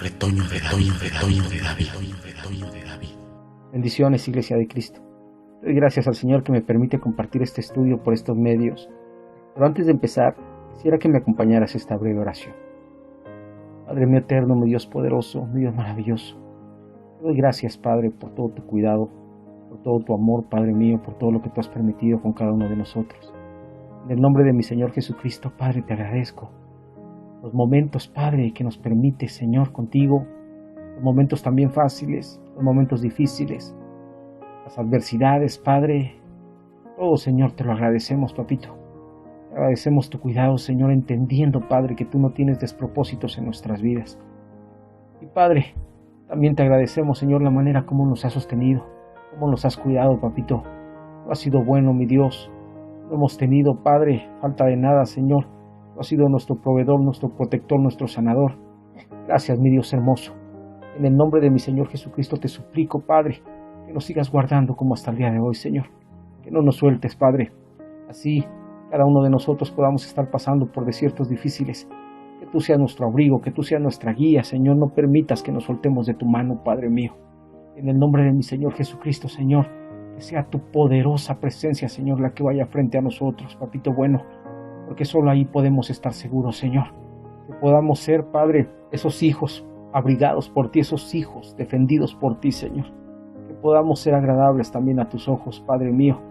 David. Bendiciones, Iglesia de Cristo. Doy gracias al Señor que me permite compartir este estudio por estos medios. Pero antes de empezar, quisiera que me acompañaras a esta breve oración. Padre mío eterno, mi Dios poderoso, mi Dios maravilloso, te doy gracias, Padre, por todo tu cuidado, por todo tu amor, Padre mío, por todo lo que tú has permitido con cada uno de nosotros. En el nombre de mi Señor Jesucristo, Padre, te agradezco los momentos, Padre, que nos permites, Señor, contigo, los momentos también fáciles, los momentos difíciles, las adversidades, Padre, todo, Señor, te lo agradecemos, Papito. Te agradecemos tu cuidado, Señor, entendiendo, Padre, que tú no tienes despropósitos en nuestras vidas. Y, Padre, también te agradecemos, Señor, la manera como nos has sostenido, cómo nos has cuidado, Papito. Tú has sido bueno, mi Dios. No hemos tenido, Padre, falta de nada, Señor. Tú has sido nuestro proveedor, nuestro protector, nuestro sanador. Gracias, mi Dios hermoso. En el nombre de mi Señor Jesucristo te suplico, Padre, que nos sigas guardando como hasta el día de hoy, Señor. Que no nos sueltes, Padre. Así, cada uno de nosotros podamos estar pasando por desiertos difíciles. Que tú seas nuestro abrigo, que tú seas nuestra guía, Señor. No permitas que nos soltemos de tu mano, Padre mío. En el nombre de mi Señor Jesucristo, Señor, que sea tu poderosa presencia, Señor, la que vaya frente a nosotros, Papito bueno, porque solo ahí podemos estar seguros, Señor. Que podamos ser, Padre, esos hijos abrigados por ti, esos hijos defendidos por ti, Señor. Que podamos ser agradables también a tus ojos, Padre mío,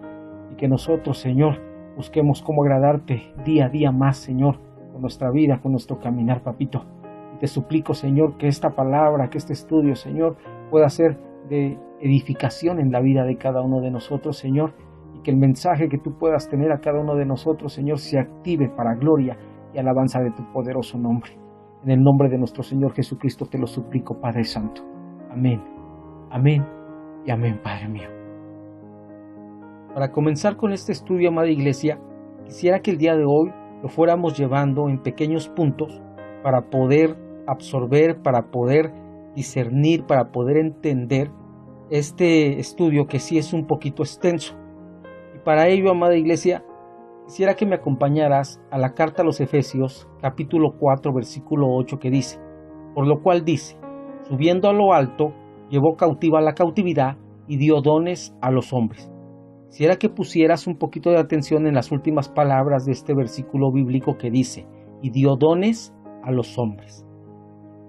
y que nosotros, Señor, busquemos cómo agradarte día a día más, Señor, con nuestra vida, con nuestro caminar, Papito. Y te suplico, Señor, que esta palabra, que este estudio, Señor, pueda ser de edificación en la vida de cada uno de nosotros, Señor, y que el mensaje que tú puedas tener a cada uno de nosotros, Señor, se active para gloria y alabanza de tu poderoso nombre. En el nombre de nuestro Señor Jesucristo te lo suplico, Padre Santo. Amén, amén y amén, Padre mío. Para comenzar con este estudio, amada Iglesia, quisiera que el día de hoy lo fuéramos llevando en pequeños puntos para poder absorber, para poder discernir, para poder entender este estudio que sí es un poquito extenso. Y para ello, amada Iglesia, quisiera que me acompañaras a la carta a los Efesios, capítulo 4, versículo 8, que dice: por lo cual dice, subiendo a lo alto, llevó cautiva la cautividad y dio dones a los hombres. Quisiera que pusieras un poquito de atención en las últimas palabras de este versículo bíblico que dice, y dio dones a los hombres.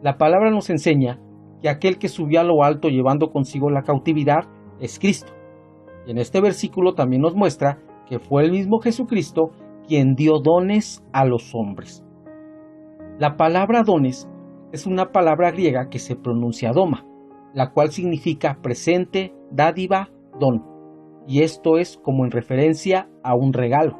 La palabra nos enseña que aquel que subió a lo alto llevando consigo la cautividad es Cristo. Y en este versículo también nos muestra que fue el mismo Jesucristo quien dio dones a los hombres. La palabra dones es una palabra griega que se pronuncia doma, la cual significa presente, dádiva, don. Y esto es como en referencia a un regalo.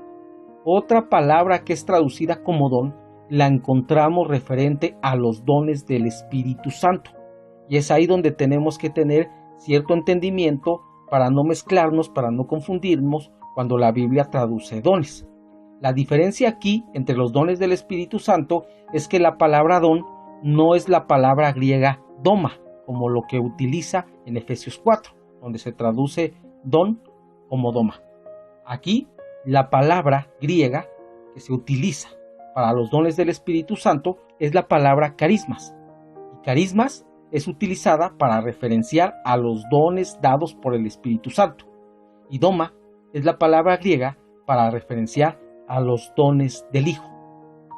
Otra palabra que es traducida como don la encontramos referente a los dones del Espíritu Santo. Y es ahí donde tenemos que tener cierto entendimiento para no mezclarnos, para no confundirnos cuando la Biblia traduce dones. La diferencia aquí entre los dones del Espíritu Santo es que la palabra don no es la palabra griega doma, como lo que utiliza en Efesios 4, donde se traduce don como doma. Aquí la palabra griega que se utiliza para los dones del Espíritu Santo es la palabra carismas. Y carismas es utilizada para referenciar a los dones dados por el Espíritu Santo. Y doma es la palabra griega para referenciar a los dones del Hijo.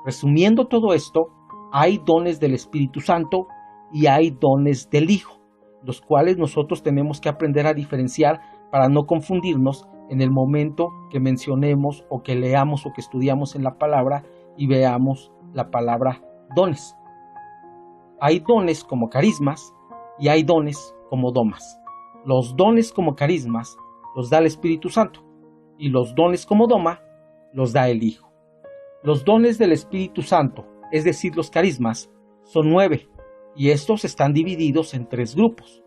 Resumiendo todo esto, hay dones del Espíritu Santo y hay dones del Hijo, los cuales nosotros tenemos que aprender a diferenciar para no confundirnos en el momento que mencionemos o que leamos o que estudiamos en la palabra y veamos la palabra dones. Hay dones como carismas y hay dones como domas. Los dones como carismas los da el Espíritu Santo y los dones como doma los da el Hijo. Los dones del Espíritu Santo, es decir, los carismas, son 9 y estos están divididos en 3 grupos.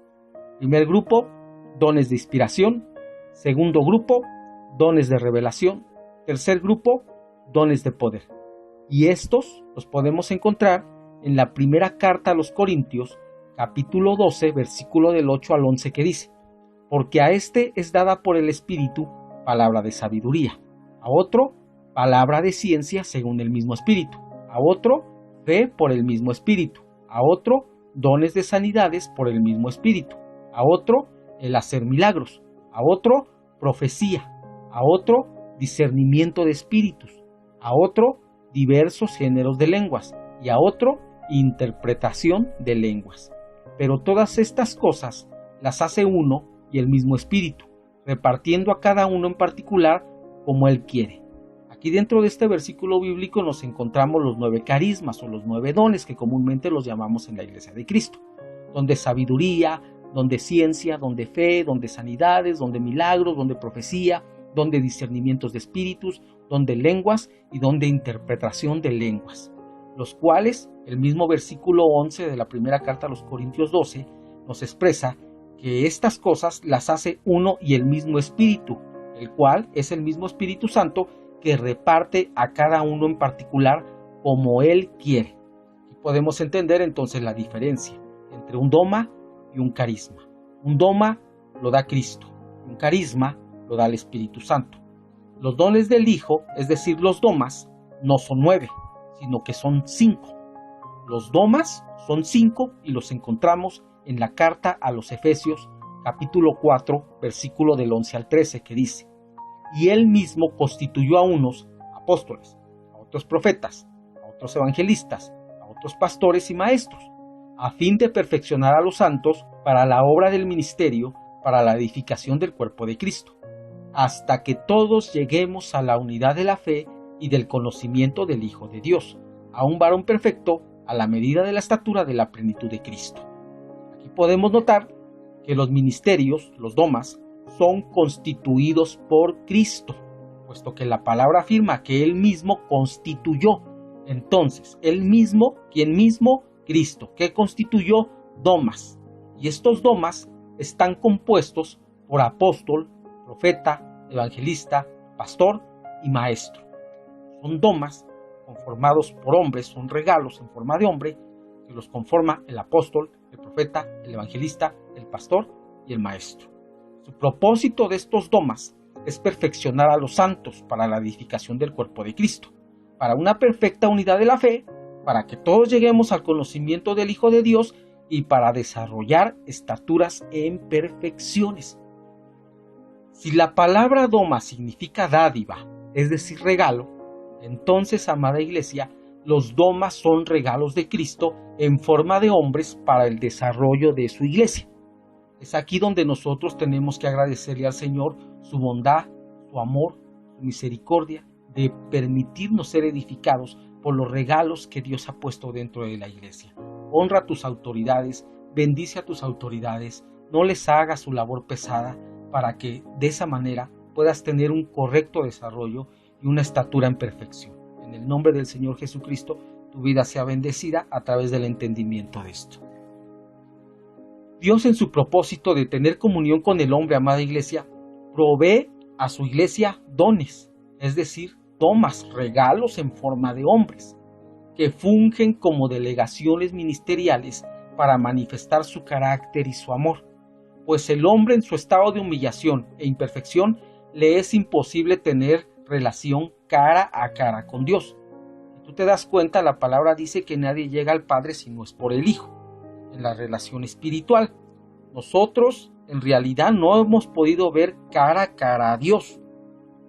Primer grupo, dones de inspiración. Segundo grupo, dones de revelación. Tercer grupo, dones de poder. Y estos los podemos encontrar en la primera carta a los Corintios, capítulo 12, versículo del 8 al 11, que dice: porque a este es dada por el Espíritu palabra de sabiduría, a otro palabra de ciencia según el mismo Espíritu, a otro fe por el mismo Espíritu, a otro dones de sanidades por el mismo Espíritu, a otro el hacer milagros, a otro profecía, a otro discernimiento de espíritus, a otro diversos géneros de lenguas y a otro interpretación de lenguas. Pero todas estas cosas las hace uno y el mismo Espíritu, repartiendo a cada uno en particular como Él quiere. Aquí dentro de este versículo bíblico nos encontramos los 9 carismas o los 9 dones que comúnmente los llamamos en la Iglesia de Cristo, donde sabiduría, donde ciencia, donde fe, donde sanidades, donde milagros, donde profecía, donde discernimientos de espíritus, donde lenguas y donde interpretación de lenguas, los cuales el mismo versículo 11 de la primera carta a los Corintios 12 nos expresa que estas cosas las hace uno y el mismo Espíritu, el cual es el mismo Espíritu Santo que reparte a cada uno en particular como Él quiere. Y podemos entender entonces la diferencia entre un doma y un carisma. Un doma lo da Cristo, un carisma lo da el Espíritu Santo. Los dones del Hijo, es decir, los domas, no son 9, sino que son 5. Los domas son 5 y los encontramos en la carta a los Efesios, capítulo 4, versículo del 11 al 13, que dice: y Él mismo constituyó a unos apóstoles, a otros profetas, a otros evangelistas, a otros pastores y maestros, a fin de perfeccionar a los santos para la obra del ministerio, para la edificación del cuerpo de Cristo, hasta que todos lleguemos a la unidad de la fe y del conocimiento del Hijo de Dios, a un varón perfecto a la medida de la estatura de la plenitud de Cristo. Aquí podemos notar que los ministerios, los domas, son constituidos por Cristo, puesto que la palabra afirma que Él mismo constituyó. Entonces, Él mismo, ¿quién mismo? Cristo, que constituyó domas. Y estos domas están compuestos por apóstol, profeta, evangelista, pastor y maestro. Son domas conformados por hombres, son regalos en forma de hombre que los conforma el apóstol, el profeta, el evangelista, el pastor y el maestro. Su propósito de estos domas es perfeccionar a los santos para la edificación del cuerpo de Cristo, para una perfecta unidad de la fe, para que todos lleguemos al conocimiento del Hijo de Dios y para desarrollar estaturas en perfecciones. Si la palabra doma significa dádiva, es decir, regalo, entonces, amada Iglesia, los domas son regalos de Cristo en forma de hombres para el desarrollo de su Iglesia. Es aquí donde nosotros tenemos que agradecerle al Señor su bondad, su amor, su misericordia, de permitirnos ser edificados por los regalos que Dios ha puesto dentro de la Iglesia. Honra a tus autoridades, bendice a tus autoridades, no les hagas su labor pesada, para que de esa manera puedas tener un correcto desarrollo y una estatura en perfección. En el nombre del Señor Jesucristo, tu vida sea bendecida a través del entendimiento de esto. Dios, en su propósito de tener comunión con el hombre, amada Iglesia, provee a su Iglesia dones, es decir, domas, regalos en forma de hombres, que fungen como delegaciones ministeriales para manifestar su carácter y su amor, pues el hombre en su estado de humillación e imperfección le es imposible tener relación cara a cara con Dios. Si tú te das cuenta, la palabra dice que nadie llega al Padre si no es por el Hijo. En la relación espiritual, nosotros en realidad no hemos podido ver cara a cara a Dios.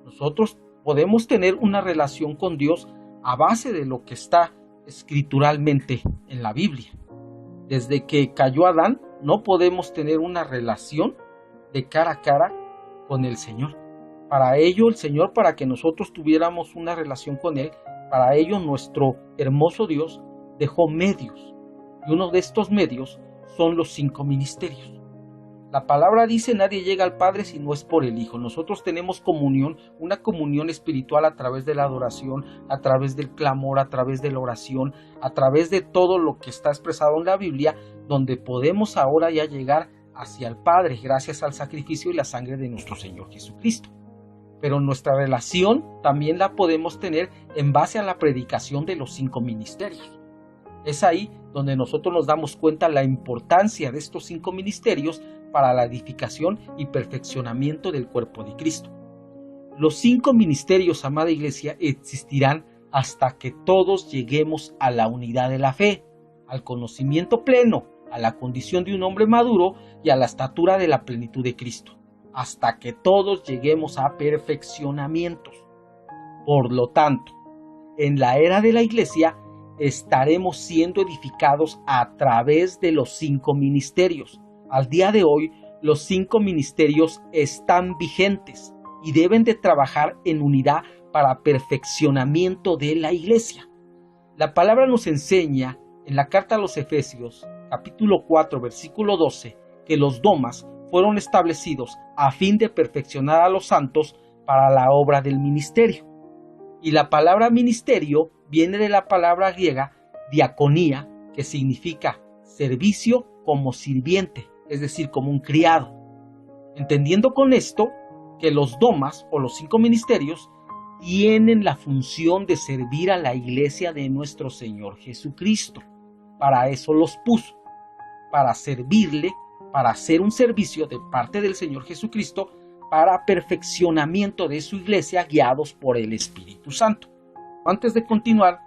Nosotros podemos tener una relación con Dios a base de lo que está escrituralmente en la Biblia. Desde que cayó Adán, no podemos tener una relación de cara a cara con el Señor. Para ello, el Señor, para que nosotros tuviéramos una relación con Él, para ello nuestro hermoso Dios dejó medios. Y uno de estos medios son los 5 ministerios. La palabra dice: nadie llega al Padre si no es por el Hijo. Nosotros tenemos comunión, una comunión espiritual a través de la adoración, a través del clamor, a través de la oración, a través de todo lo que está expresado en la Biblia, donde podemos ahora ya llegar hacia el Padre gracias al sacrificio y la sangre de nuestro Señor Jesucristo. Pero nuestra relación también la podemos tener en base a la predicación de los 5 ministerios. Es ahí donde nosotros nos damos cuenta la importancia de estos 5 ministerios para la edificación y perfeccionamiento del cuerpo de Cristo. Los 5 ministerios, amada Iglesia, existirán hasta que todos lleguemos a la unidad de la fe, al conocimiento pleno a la condición de un hombre maduro y a la estatura de la plenitud de Cristo, hasta que todos lleguemos a perfeccionamientos. Por lo tanto, en la era de la Iglesia estaremos siendo edificados a través de los 5 ministerios. Al día de hoy, los 5 ministerios están vigentes y deben de trabajar en unidad para perfeccionamiento de la Iglesia. La palabra nos enseña en la carta a los Efesios, capítulo 4, versículo 12, que los domas fueron establecidos a fin de perfeccionar a los santos para la obra del ministerio. Y la palabra ministerio viene de la palabra griega diaconía, que significa servicio como sirviente, es decir, como un criado. Entendiendo con esto que los domas o los 5 ministerios tienen la función de servir a la iglesia de nuestro Señor Jesucristo. Para eso los puso, para servirle, para hacer un servicio de parte del Señor Jesucristo para perfeccionamiento de su iglesia guiados por el Espíritu Santo. Antes de continuar,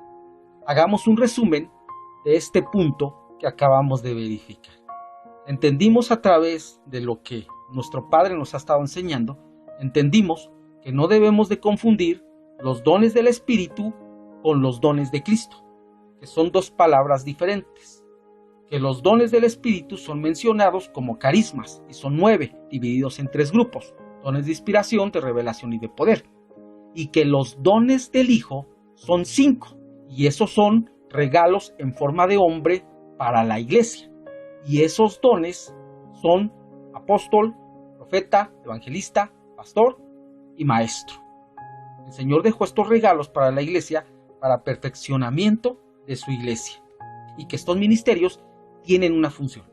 hagamos un resumen de este punto que acabamos de verificar. Entendimos a través de lo que nuestro Padre nos ha estado enseñando, entendimos que no debemos de confundir los dones del Espíritu con los dones de Cristo, que son 2 palabras diferentes. Que los dones del Espíritu son mencionados como carismas y son 9, divididos en 3 grupos: dones de inspiración, de revelación y de poder. Y que los dones del Hijo son 5, y esos son regalos en forma de hombre para la iglesia. Y esos dones son apóstol, profeta, evangelista, pastor y maestro. El Señor dejó estos regalos para la iglesia para perfeccionamiento de su iglesia, y que estos ministerios tienen una función,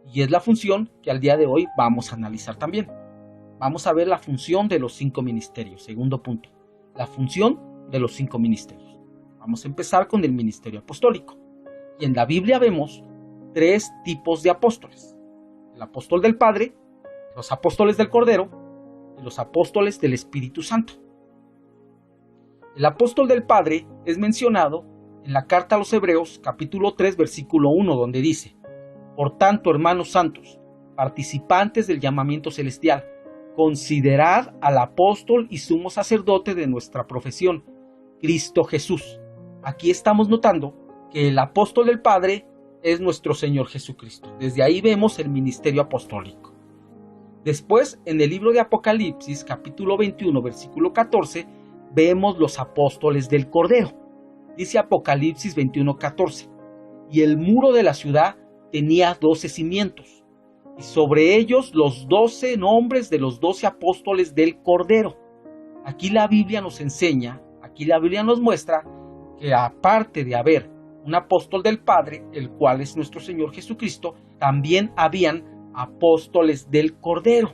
y es la función que al día de hoy vamos a analizar también. Vamos a ver la función de los 5 ministerios. Segundo punto, la función de los 5 ministerios. Vamos a empezar con el ministerio apostólico. Y en la Biblia vemos 3 tipos de apóstoles: el apóstol del Padre, los apóstoles del Cordero y los apóstoles del Espíritu Santo. El apóstol del Padre es mencionado en la carta a los Hebreos, capítulo 3, versículo 1, donde dice: Por tanto, hermanos santos, participantes del llamamiento celestial, considerad al apóstol y sumo sacerdote de nuestra profesión, Cristo Jesús. Aquí estamos notando que el apóstol del Padre es nuestro Señor Jesucristo. Desde ahí vemos el ministerio apostólico. Después, en el libro de Apocalipsis, capítulo 21, versículo 14, vemos los apóstoles del Cordero. Dice Apocalipsis 21:14, y el muro de la ciudad tenía 12 cimientos, y sobre ellos los 12 nombres de los 12 apóstoles del Cordero. Aquí la Biblia nos enseña, aquí la Biblia nos muestra que aparte de haber un apóstol del Padre, el cual es nuestro Señor Jesucristo, también habían apóstoles del Cordero.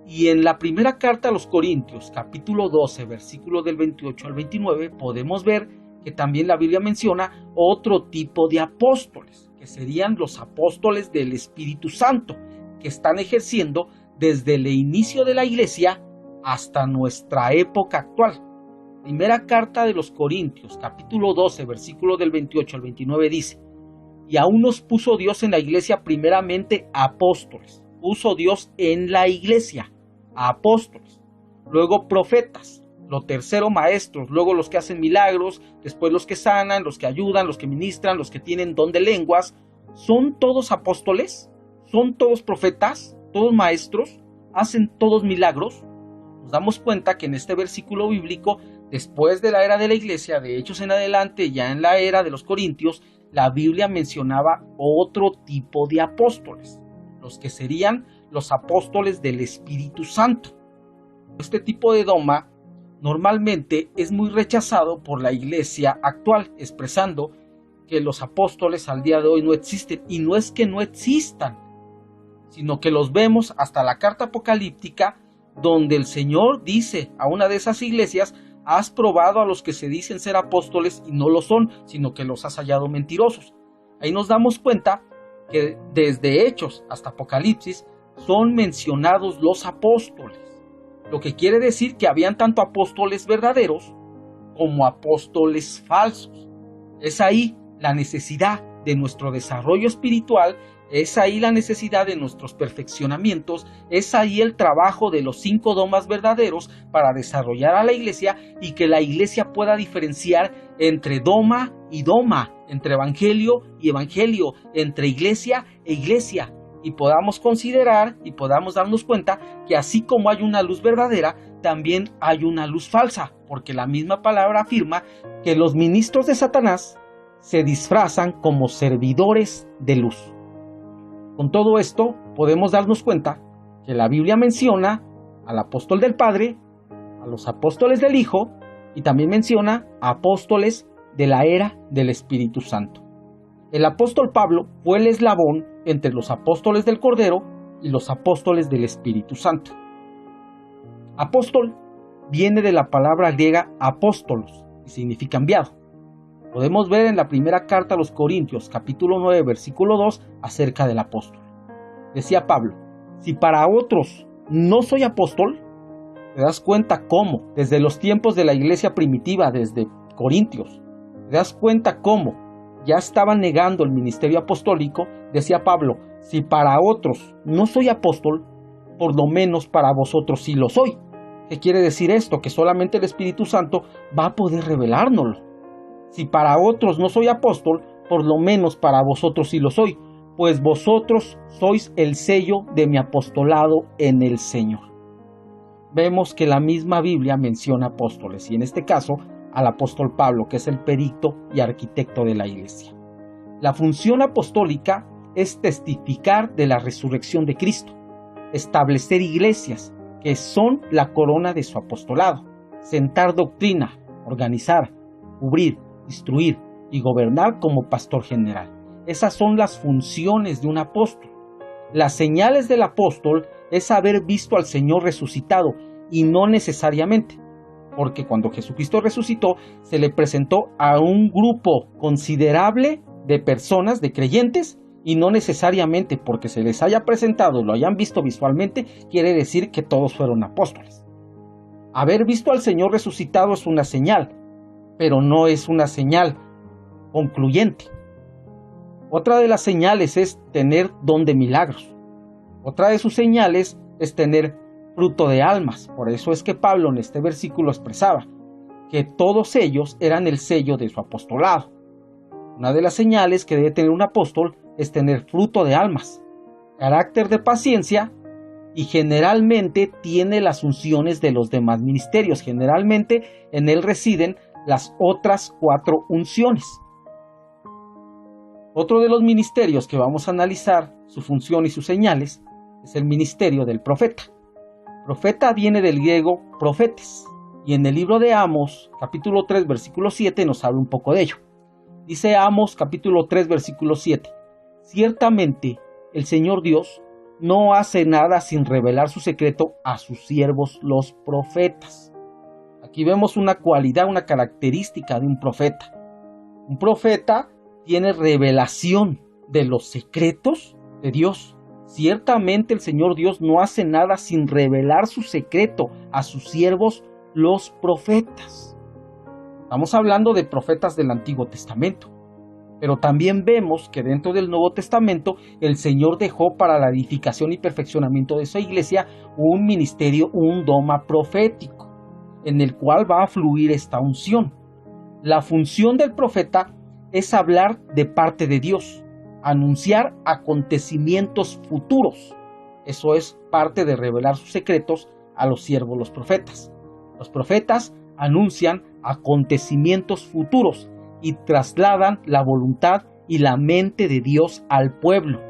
Y en la primera carta a los Corintios, capítulo 12, versículo del 28 al 29, podemos ver que también la Biblia menciona otro tipo de apóstoles, que serían los apóstoles del Espíritu Santo, que están ejerciendo desde el inicio de la iglesia hasta nuestra época actual. Primera carta de los Corintios, capítulo 12, versículo del 28 al 29 dice: y aún nos puso Dios en la iglesia primeramente apóstoles. Puso Dios en la iglesia a apóstoles, luego profetas, lo tercero maestros, luego los que hacen milagros, después los que sanan, los que ayudan, los que ministran, los que tienen don de lenguas. ¿Son todos apóstoles? ¿Son todos profetas? ¿Todos maestros? ¿Hacen todos milagros? Nos damos cuenta que en este versículo bíblico, después de la era de la iglesia, de Hechos en adelante, ya en la era de los Corintios, la Biblia mencionaba otro tipo de apóstoles, los que serían los apóstoles del Espíritu Santo. Este tipo de doma normalmente es muy rechazado por la iglesia actual, expresando que los apóstoles al día de hoy no existen, y no es que no existan, sino que los vemos hasta la carta apocalíptica, donde el Señor dice a una de esas iglesias: has probado a los que se dicen ser apóstoles y no lo son, sino que los has hallado mentirosos. Ahí nos damos cuenta que desde Hechos hasta Apocalipsis son mencionados los apóstoles, lo que quiere decir que habían tanto apóstoles verdaderos como apóstoles falsos. Es ahí la necesidad de nuestro desarrollo espiritual, es ahí la necesidad de nuestros perfeccionamientos, es ahí el trabajo de los 5 domas verdaderos para desarrollar a la iglesia y que la iglesia pueda diferenciar entre doma y doma, entre evangelio y evangelio, entre iglesia e iglesia, y podamos considerar y podamos darnos cuenta que así como hay una luz verdadera, también hay una luz falsa, porque la misma palabra afirma que los ministros de Satanás se disfrazan como servidores de luz. Con todo esto podemos darnos cuenta que la Biblia menciona al apóstol del Padre, a los apóstoles del Hijo y también menciona a apóstoles de la era del Espíritu Santo. El apóstol Pablo fue el eslabón entre los apóstoles del Cordero y los apóstoles del Espíritu Santo. Apóstol viene de la palabra griega apóstolos y significa enviado. Podemos ver en la primera carta a los Corintios, capítulo 9, versículo 2, acerca del apóstol. Decía Pablo, si para otros no soy apóstol, te das cuenta cómo, desde los tiempos de la iglesia primitiva, desde Corintios, te das cuenta cómo ya estaban negando el ministerio apostólico. Decía Pablo, si para otros no soy apóstol, por lo menos para vosotros sí lo soy. ¿Qué quiere decir esto? Que solamente el Espíritu Santo va a poder revelárnoslo. Si para otros no soy apóstol, por lo menos para vosotros sí lo soy, pues vosotros sois el sello de mi apostolado en el Señor. Vemos que la misma Biblia menciona apóstoles, y en este caso al apóstol Pablo, que es el perito y arquitecto de la iglesia. La función apostólica es testificar de la resurrección de Cristo, establecer iglesias, que son la corona de su apostolado, sentar doctrina, organizar, cubrir, instruir y gobernar como pastor general. Esas son las funciones de un apóstol. Las señales del apóstol es haber visto al Señor resucitado, y no necesariamente, porque cuando Jesucristo resucitó se le presentó a un grupo considerable de personas, de creyentes, y no necesariamente porque se les haya presentado y lo hayan visto visualmente quiere decir que todos fueron apóstoles. Haber visto al Señor resucitado es una señal, pero no es una señal concluyente. Otra de las señales es tener don de milagros. Otra de sus señales es tener fruto de almas. Por eso es que Pablo en este versículo expresaba que todos ellos eran el sello de su apostolado. Una de las señales que debe tener un apóstol es tener fruto de almas, carácter de paciencia, y generalmente tiene las unciones de los demás ministerios. Generalmente en él residen las otras 4 unciones. Otro de los ministerios que vamos a analizar su función y sus señales es el ministerio del profeta. Profeta viene del griego profetes, y en el libro de Amos, capítulo 3, versículo 7, nos habla un poco de ello. Dice Amos, capítulo 3, versículo 7, ciertamente el Señor Dios no hace nada sin revelar su secreto a sus siervos los profetas. Aquí vemos una cualidad, una característica de un profeta. Un profeta tiene revelación de los secretos de Dios. Ciertamente el Señor Dios no hace nada sin revelar su secreto a sus siervos los profetas. Estamos hablando de profetas del Antiguo Testamento, pero también vemos que dentro del Nuevo Testamento el Señor dejó para la edificación y perfeccionamiento de su iglesia un ministerio, un doma profético, en el cual va a fluir esta unción. La función del profeta es hablar de parte de Dios, anunciar acontecimientos futuros. Eso es parte de revelar sus secretos a los siervos, los profetas. Los profetas anuncian acontecimientos futuros y trasladan la voluntad y la mente de Dios al pueblo.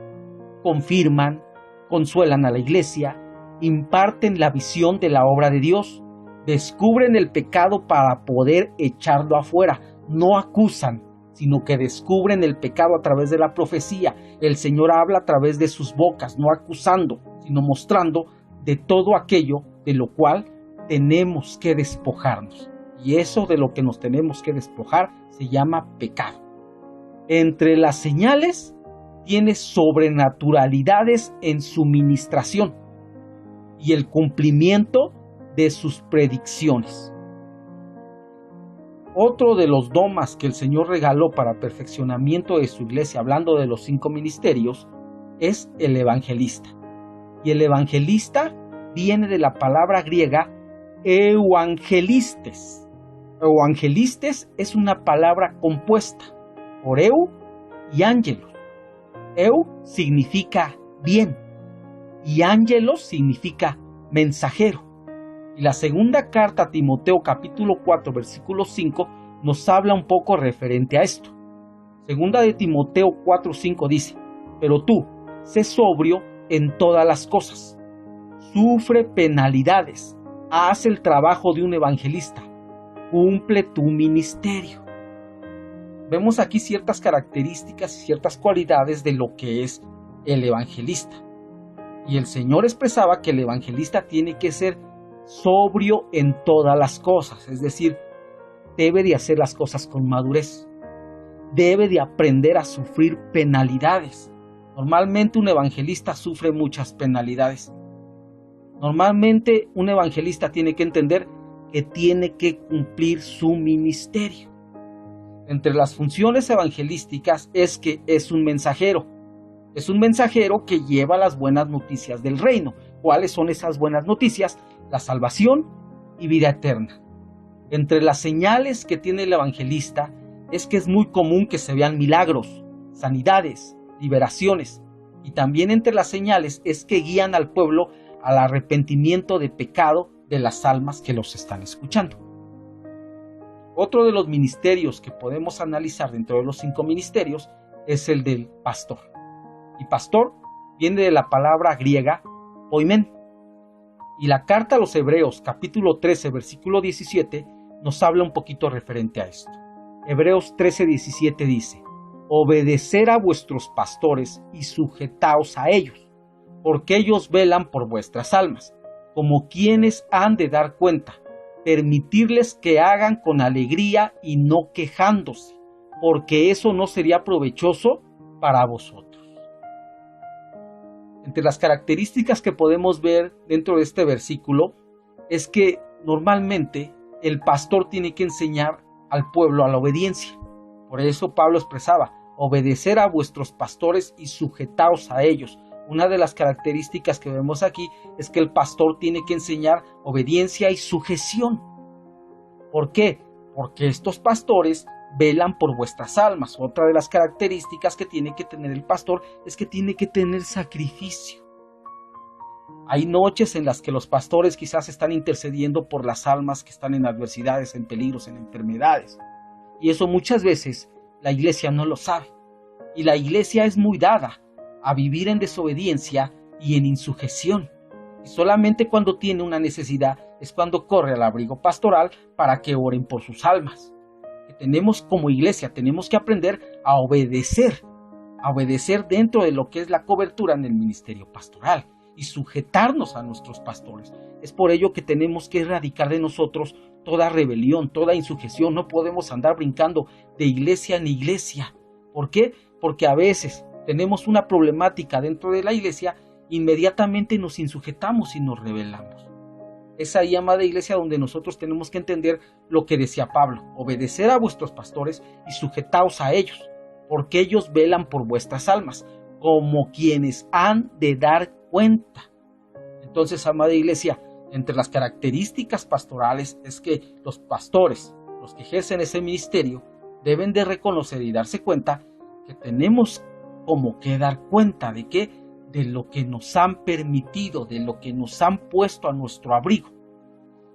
Confirman, consuelan a la iglesia, imparten la visión de la obra de Dios, descubren el pecado para poder echarlo afuera, no acusan, sino que descubren el pecado a través de la profecía. El Señor habla a través de sus bocas, no acusando, sino mostrando de todo aquello de lo cual tenemos que despojarnos. Y eso de lo que nos tenemos que despojar se llama pecado. Entre las señales tiene sobrenaturalidades en su ministración y el cumplimiento de sus predicciones. Otro de los domas que el Señor regaló para perfeccionamiento de su iglesia, hablando de los 5 ministerios, es el evangelista. Y el evangelista viene de la palabra griega euangelistes. Euangelistes es una palabra compuesta por eu y ángelos. Eu significa bien y ángelos significa mensajero. Y la segunda carta a Timoteo capítulo 4 versículo 5 nos habla un poco referente a esto. Segunda de Timoteo 4:5 dice: pero tú, sé sobrio en todas las cosas, sufre penalidades, haz el trabajo de un evangelista, cumple tu ministerio. Vemos aquí ciertas características y ciertas cualidades de lo que es el evangelista. Y el Señor expresaba que el evangelista tiene que ser sobrio en todas las cosas, es decir, debe de hacer las cosas con madurez, debe de aprender a sufrir penalidades. Normalmente un evangelista sufre muchas penalidades. Normalmente un evangelista tiene que entender que tiene que cumplir su ministerio. Entre las funciones evangelísticas es que es un mensajero. Es un mensajero que lleva las buenas noticias del reino. ¿Cuáles son esas buenas noticias? La salvación y vida eterna. Entre las señales que tiene el evangelista es que es muy común que se vean milagros, sanidades, liberaciones. Y también entre las señales es que guían al pueblo al arrepentimiento de pecado de las almas que los están escuchando. Otro de los ministerios que podemos analizar dentro de los 5 ministerios es el del pastor. Y pastor viene de la palabra griega poimen. Y la carta a los Hebreos, capítulo 13, versículo 17, nos habla un poquito referente a esto. Hebreos 13, 17 dice: obedecer a vuestros pastores y sujetaos a ellos, porque ellos velan por vuestras almas, como quienes han de dar cuenta, permitirles que hagan con alegría y no quejándose, porque eso no sería provechoso para vosotros. Entre las características que podemos ver dentro de este versículo es que normalmente el pastor tiene que enseñar al pueblo a la obediencia. Por eso Pablo expresaba: obedecer a vuestros pastores y sujetaos a ellos. Una de las características que vemos aquí es que el pastor tiene que enseñar obediencia y sujeción. ¿Por qué? Porque estos pastores velan por vuestras almas. Otra de las características que tiene que tener el pastor es que tiene que tener sacrificio. Hay noches en las que los pastores quizás están intercediendo por las almas que están en adversidades, en peligros, en enfermedades. Y eso muchas veces la iglesia no lo sabe. Y la iglesia es muy dada a vivir en desobediencia y en insujeción. Y solamente cuando tiene una necesidad es cuando corre al abrigo pastoral para que oren por sus almas. Que tenemos como iglesia, tenemos que aprender a obedecer dentro de lo que es la cobertura en el ministerio pastoral y sujetarnos a nuestros pastores. Es por ello que tenemos que erradicar de nosotros toda rebelión, toda insujeción. No podemos andar brincando de iglesia en iglesia. ¿Por qué? Porque a veces tenemos una problemática dentro de la iglesia, inmediatamente nos insujetamos y nos rebelamos. Es ahí, amada iglesia, donde nosotros tenemos que entender lo que decía Pablo: obedecer a vuestros pastores y sujetaos a ellos, porque ellos velan por vuestras almas, como quienes han de dar cuenta. Entonces, amada iglesia, entre las características pastorales es que los pastores, los que ejercen ese ministerio, deben de reconocer y darse cuenta que tenemos como que dar cuenta de que de lo que nos han permitido, de lo que nos han puesto a nuestro abrigo.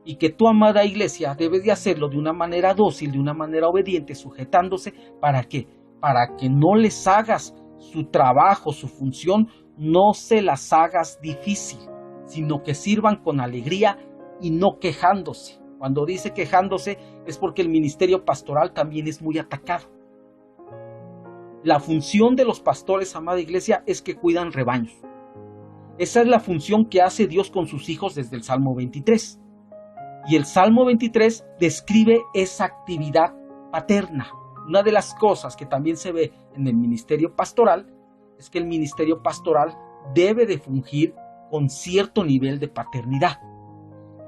Y que tu amada iglesia debe de hacerlo de una manera dócil, de una manera obediente, sujetándose. ¿Para qué? Para que no les hagas su trabajo, su función, no se las hagas difícil, sino que sirvan con alegría y no quejándose. Cuando dice quejándose es porque el ministerio pastoral también es muy atacado. La función de los pastores, amada iglesia, es que cuidan rebaños. Esa es la función que hace Dios con sus hijos desde el Salmo 23. Y el Salmo 23 describe esa actividad paterna. Una de las cosas que también se ve en el ministerio pastoral es que el ministerio pastoral debe de fungir con cierto nivel de paternidad.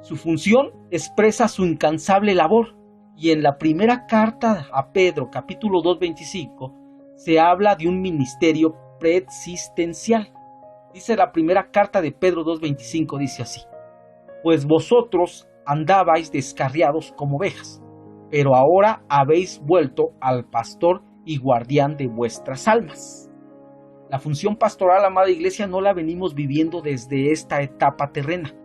Su función expresa su incansable labor Y en la primera carta a Pedro, capítulo 2, 25, se habla de un ministerio preexistencial. Dice la primera carta de Pedro 2:25, dice así: pues vosotros andabais descarriados como ovejas, pero ahora habéis vuelto al pastor y guardián de vuestras almas. La función pastoral, amada iglesia, no la venimos viviendo desde esta etapa terrena.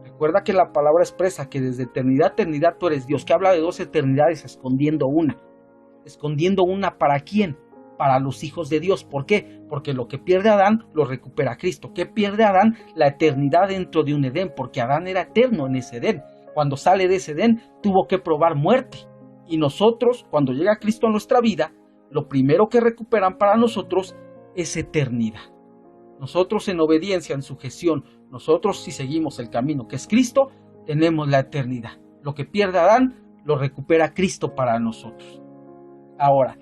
Recuerda que la palabra expresa que desde eternidad a eternidad tú eres Dios, que habla de 2 eternidades escondiendo una. ¿Escondiendo una para quién? Para los hijos de Dios. ¿Por qué? Porque lo que pierde Adán lo recupera Cristo. ¿Qué pierde Adán? La eternidad dentro de un Edén, porque Adán era eterno en ese Edén. Cuando sale de ese Edén tuvo que probar muerte. Y nosotros, cuando llega Cristo a nuestra vida, lo primero que recuperan para nosotros es eternidad. Nosotros en obediencia, en sujeción, nosotros si seguimos el camino que es Cristo, tenemos la eternidad. Lo que pierde Adán lo recupera Cristo para nosotros. Ahora,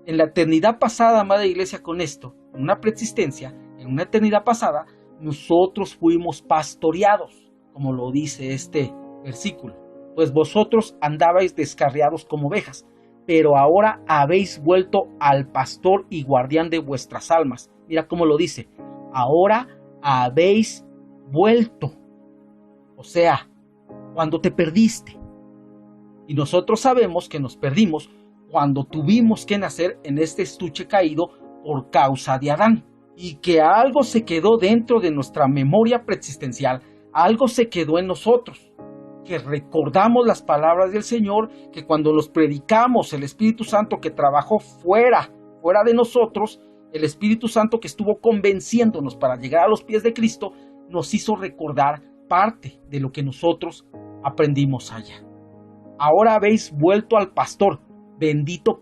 en la eternidad pasada, amada iglesia, con esto, en una preexistencia, en una eternidad pasada, nosotros fuimos pastoreados, como lo dice este versículo. Pues vosotros andabais descarriados como ovejas, pero ahora habéis vuelto al pastor y guardián de vuestras almas. Mira cómo lo dice: ahora habéis vuelto. O sea, cuando te perdiste. Y nosotros sabemos que nos perdimos cuando tuvimos que nacer en este estuche caído por causa de Adán, y que algo se quedó dentro de nuestra memoria preexistencial, algo se quedó en nosotros, que recordamos las palabras del Señor, que cuando los predicamos, el Espíritu Santo que trabajó fuera de nosotros, el Espíritu Santo que estuvo convenciéndonos para llegar a los pies de Cristo, nos hizo recordar parte de lo que nosotros aprendimos allá. Ahora habéis vuelto al pastor, bendito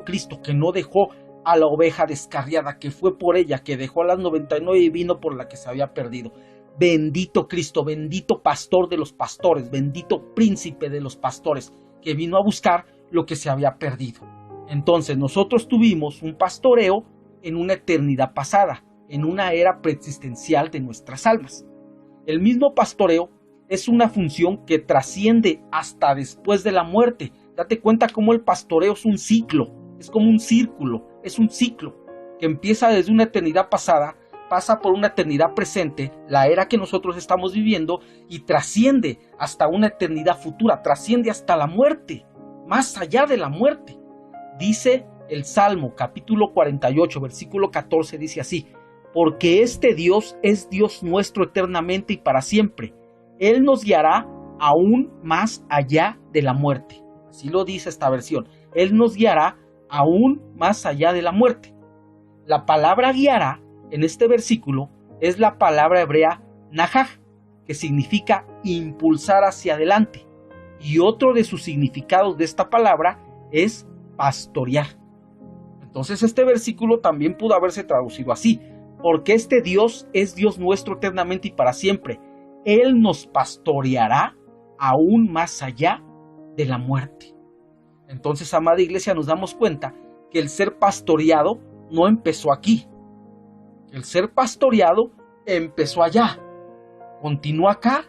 Cristo, que no dejó a la oveja descarriada, que fue por ella, que dejó a las 99 y vino por la que se había perdido. Bendito Cristo, bendito pastor de los pastores, bendito príncipe de los pastores, que vino a buscar lo que se había perdido. Entonces nosotros tuvimos un pastoreo en una eternidad pasada, en una era preexistencial de nuestras almas. El mismo pastoreo es una función que trasciende hasta después de la muerte. Date cuenta cómo el pastoreo es un ciclo, es como un círculo, es un ciclo que empieza desde una eternidad pasada, pasa por una eternidad presente, la era que nosotros estamos viviendo, y trasciende hasta una eternidad futura, trasciende hasta la muerte, más allá de la muerte. Dice el Salmo capítulo 48, versículo 14, dice así: porque este Dios es Dios nuestro eternamente y para siempre. Él nos guiará aún más allá de la muerte. Así lo dice esta versión. Él nos guiará aún más allá de la muerte. La palabra guiará en este versículo es la palabra hebrea nahaj, que significa impulsar hacia adelante. Y otro de sus significados de esta palabra es pastorear. Entonces este versículo también pudo haberse traducido así: porque este Dios es Dios nuestro eternamente y para siempre. Él nos pastoreará aún más allá de la muerte. Entonces, amada iglesia, nos damos cuenta que el ser pastoreado no empezó aquí. El ser pastoreado empezó allá, continúa acá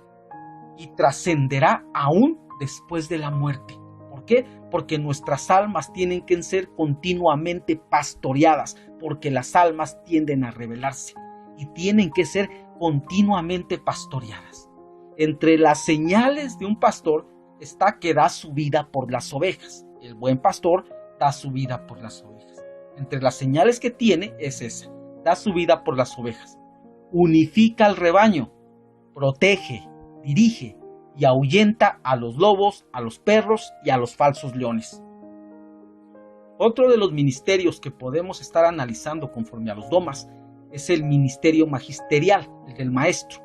y trascenderá aún después de la muerte. ¿Por qué? Porque nuestras almas tienen que ser continuamente pastoreadas, porque las almas tienden a rebelarse y tienen que ser continuamente pastoreadas. Entre las señales de un pastor está que da su vida por las ovejas. El buen pastor da su vida por las ovejas. Entre las señales que tiene es esa: da su vida por las ovejas. Unifica al rebaño, protege, dirige y ahuyenta a los lobos, a los perros y a los falsos leones. Otro de los ministerios que podemos estar analizando conforme a los domas es el ministerio magisterial, el del maestro.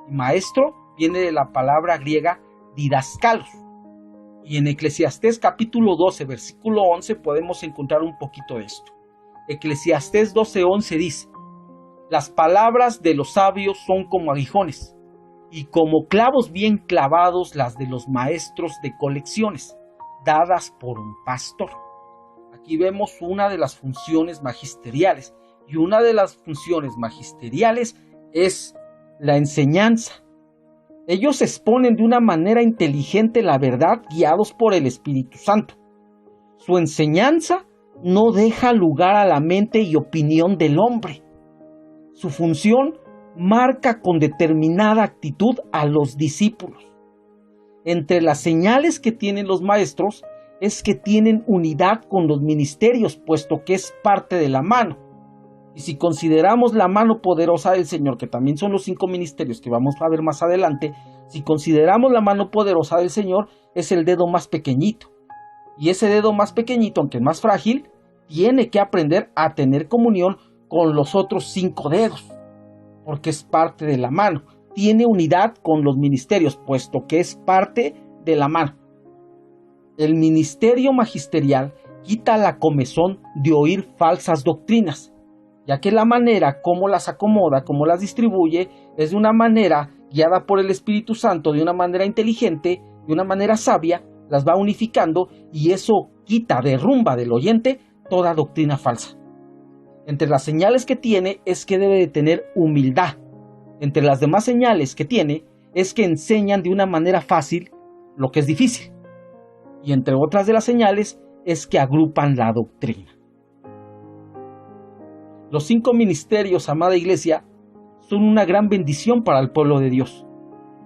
Y maestro viene de la palabra griega didaskalos. Y en Eclesiastés capítulo 12, versículo 11 podemos encontrar un poquito de esto. Eclesiastés 12:11 dice: las palabras de los sabios son como aguijones, y como clavos bien clavados las de los maestros de colecciones, dadas por un pastor. Aquí vemos una de las funciones magisteriales, y una de las funciones magisteriales es la enseñanza. Ellos exponen de una manera inteligente la verdad guiados por el Espíritu Santo. Su enseñanza no deja lugar a la mente y opinión del hombre. Su función marca con determinada actitud a los discípulos. Entre las señales que tienen los maestros es que tienen unidad con los ministerios, puesto que es parte de la mano. Y si consideramos la mano poderosa del Señor, que también son los 5 ministerios que vamos a ver más adelante, si consideramos la mano poderosa del Señor, es el dedo más pequeñito. Y ese dedo más pequeñito, aunque más frágil, tiene que aprender a tener comunión con los otros 5 dedos, porque es parte de la mano. Tiene unidad con los ministerios, puesto que es parte de la mano. El ministerio magisterial quita la comezón de oír falsas doctrinas, ya que la manera como las acomoda, como las distribuye, es de una manera guiada por el Espíritu Santo, de una manera inteligente, de una manera sabia, las va unificando y eso quita, derrumba del oyente toda doctrina falsa. Entre las señales que tiene es que debe de tener humildad. Entre las demás señales que tiene es que enseñan de una manera fácil lo que es difícil. Y entre otras de las señales es que agrupan la doctrina. Los 5 ministerios, amada iglesia, son una gran bendición para el pueblo de Dios,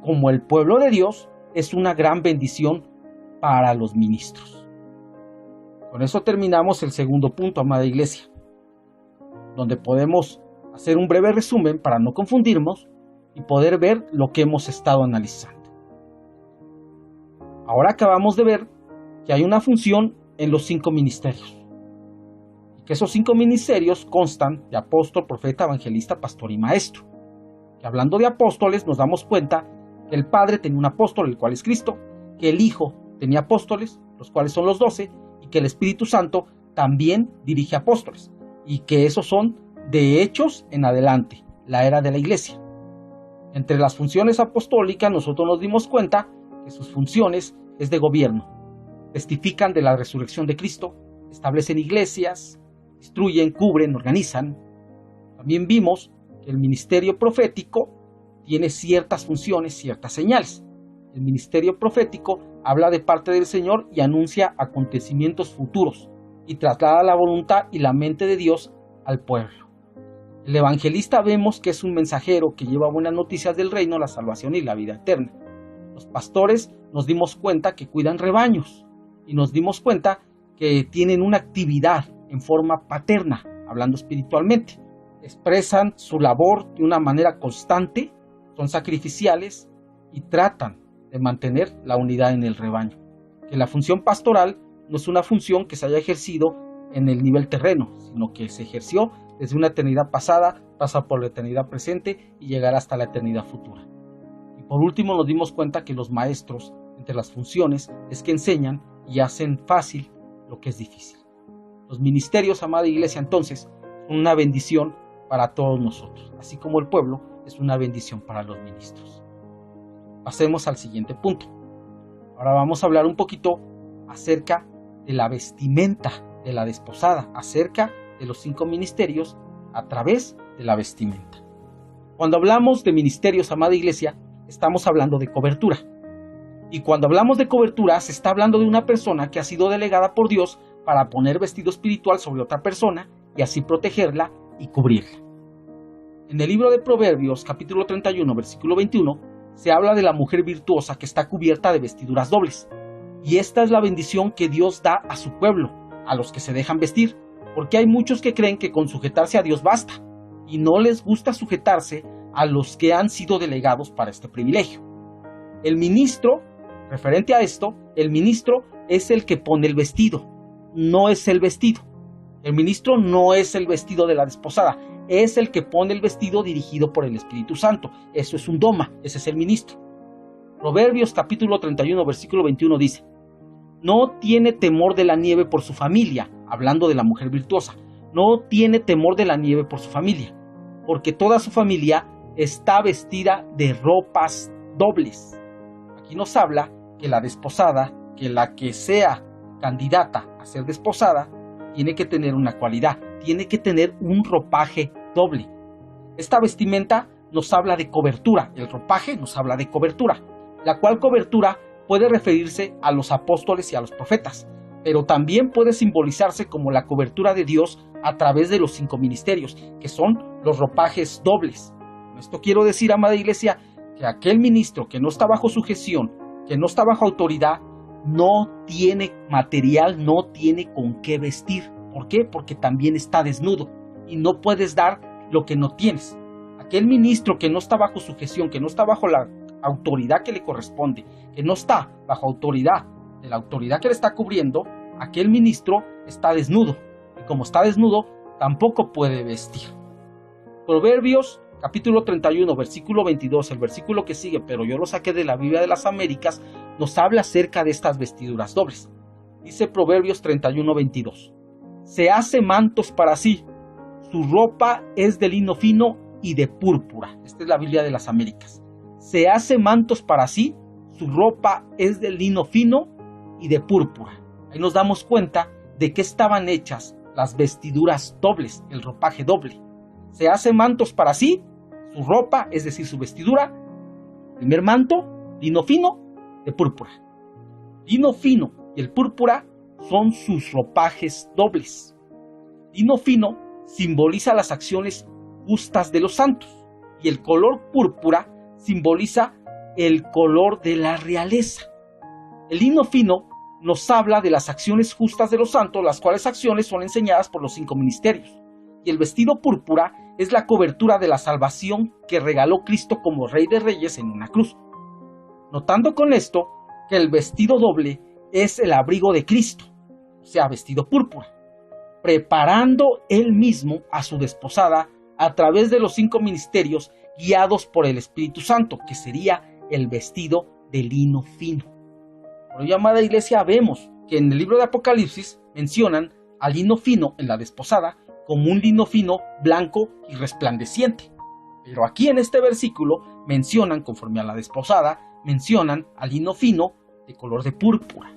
como el pueblo de Dios es una gran bendición para los ministros. Con eso terminamos el segundo punto, amada iglesia, donde podemos hacer un breve resumen para no confundirnos y poder ver lo que hemos estado analizando. Ahora acabamos de ver que hay una función en los 5 ministerios, y que esos 5 ministerios constan de apóstol, profeta, evangelista, pastor y maestro. Que hablando de apóstoles nos damos cuenta que el Padre tenía un apóstol, el cual es Cristo, que el Hijo tenía apóstoles, los cuales son los 12, y que el Espíritu Santo también dirige apóstoles, y que esos son de Hechos en adelante, la era de la iglesia. Entre las funciones apostólicas nosotros nos dimos cuenta que sus funciones es de gobierno. Testifican de la resurrección de Cristo, establecen iglesias, instruyen, cubren, organizan. También vimos que el ministerio profético tiene ciertas funciones, ciertas señales. El ministerio profético habla de parte del Señor y anuncia acontecimientos futuros y traslada la voluntad y la mente de Dios al pueblo. El evangelista vemos que es un mensajero que lleva buenas noticias del reino, la salvación y la vida eterna. Los pastores nos dimos cuenta que cuidan rebaños y nos dimos cuenta que tienen una actividad en forma paterna, hablando espiritualmente. Expresan su labor de una manera constante, son sacrificiales y tratan de mantener la unidad en el rebaño. Que la función pastoral no es una función que se haya ejercido en el nivel terreno, sino que se ejerció desde una eternidad pasada, pasa por la eternidad presente y llegará hasta la eternidad futura. Y por último nos dimos cuenta que los maestros, entre las funciones, es que enseñan y hacen fácil lo que es difícil. Los ministerios, amada iglesia, entonces, son una bendición para todos nosotros, así como el pueblo es una bendición para los ministros. Pasemos al siguiente punto. Ahora vamos a hablar un poquito acerca de la vestimenta de la desposada, acerca de los 5 ministerios a través de la vestimenta. Cuando hablamos de ministerios, amada iglesia, estamos hablando de cobertura. Y cuando hablamos de cobertura, se está hablando de una persona que ha sido delegada por Dios para poner vestido espiritual sobre otra persona y así protegerla y cubrirla. En el libro de Proverbios, capítulo 31, versículo 21, se habla de la mujer virtuosa que está cubierta de vestiduras dobles. Y esta es la bendición que Dios da a su pueblo, a los que se dejan vestir, porque hay muchos que creen que con sujetarse a Dios basta, y no les gusta sujetarse a los que han sido delegados para este privilegio. El ministro, referente a esto, el ministro es el que pone el vestido, no es el vestido. El ministro no es el vestido de la desposada, es el que pone el vestido dirigido por el Espíritu Santo. Eso es un doma, ese es el ministro. Proverbios capítulo 31, versículo 21 dice: no tiene temor de la nieve por su familia, hablando de la mujer virtuosa, no tiene temor de la nieve por su familia, porque toda su familia está vestida de ropas dobles. Aquí nos habla que la desposada, que la que sea candidata a ser desposada, tiene que tener una cualidad, tiene que tener un ropaje doble. Esta vestimenta nos habla de cobertura, el ropaje nos habla de cobertura, la cual cobertura puede referirse a los apóstoles y a los profetas, pero también puede simbolizarse como la cobertura de Dios a través de los 5 ministerios, que son los ropajes dobles. Con esto quiero decir, amada iglesia, que aquel ministro que no está bajo sujeción, que no está bajo autoridad, no tiene material, no tiene con qué vestir. ¿Por qué? Porque también está desnudo y no puedes dar lo que no tienes. Aquel ministro que no está bajo sujeción, que no está bajo la autoridad que le corresponde, que no está bajo autoridad de la autoridad que le está cubriendo, aquel ministro está desnudo. Y como está desnudo, tampoco puede vestir. Proverbios capítulo 31, versículo 22, el versículo que sigue, pero yo lo saqué de la Biblia de las Américas, nos habla acerca de estas vestiduras dobles. Dice Proverbios 31, 22. Se hace mantos para sí, su ropa es de lino fino y de púrpura. Esta es la Biblia de las Américas. Se hace mantos para sí, su ropa es de lino fino y de púrpura. Ahí nos damos cuenta de que estaban hechas las vestiduras dobles, el ropaje doble. Se hace mantos para sí, su ropa, es decir, su vestidura, primer manto, lino fino, de púrpura. Lino fino y el púrpura son sus ropajes dobles. Lino fino simboliza las acciones justas de los santos y el color púrpura simboliza el color de la realeza. El lino fino nos habla de las acciones justas de los santos, las cuales acciones son enseñadas por los 5 ministerios. Y el vestido púrpura es la cobertura de la salvación que regaló Cristo como Rey de Reyes en una cruz. Notando con esto que el vestido doble es el abrigo de Cristo, o sea, vestido púrpura, preparando él mismo a su desposada a través de los 5 ministerios guiados por el Espíritu Santo, que sería el vestido de lino fino. Por ello, amada iglesia, vemos que en el libro de Apocalipsis mencionan al lino fino en la desposada como un lino fino, blanco y resplandeciente. Pero aquí en este versículo mencionan, conforme a la desposada, mencionan al lino fino de color de púrpura.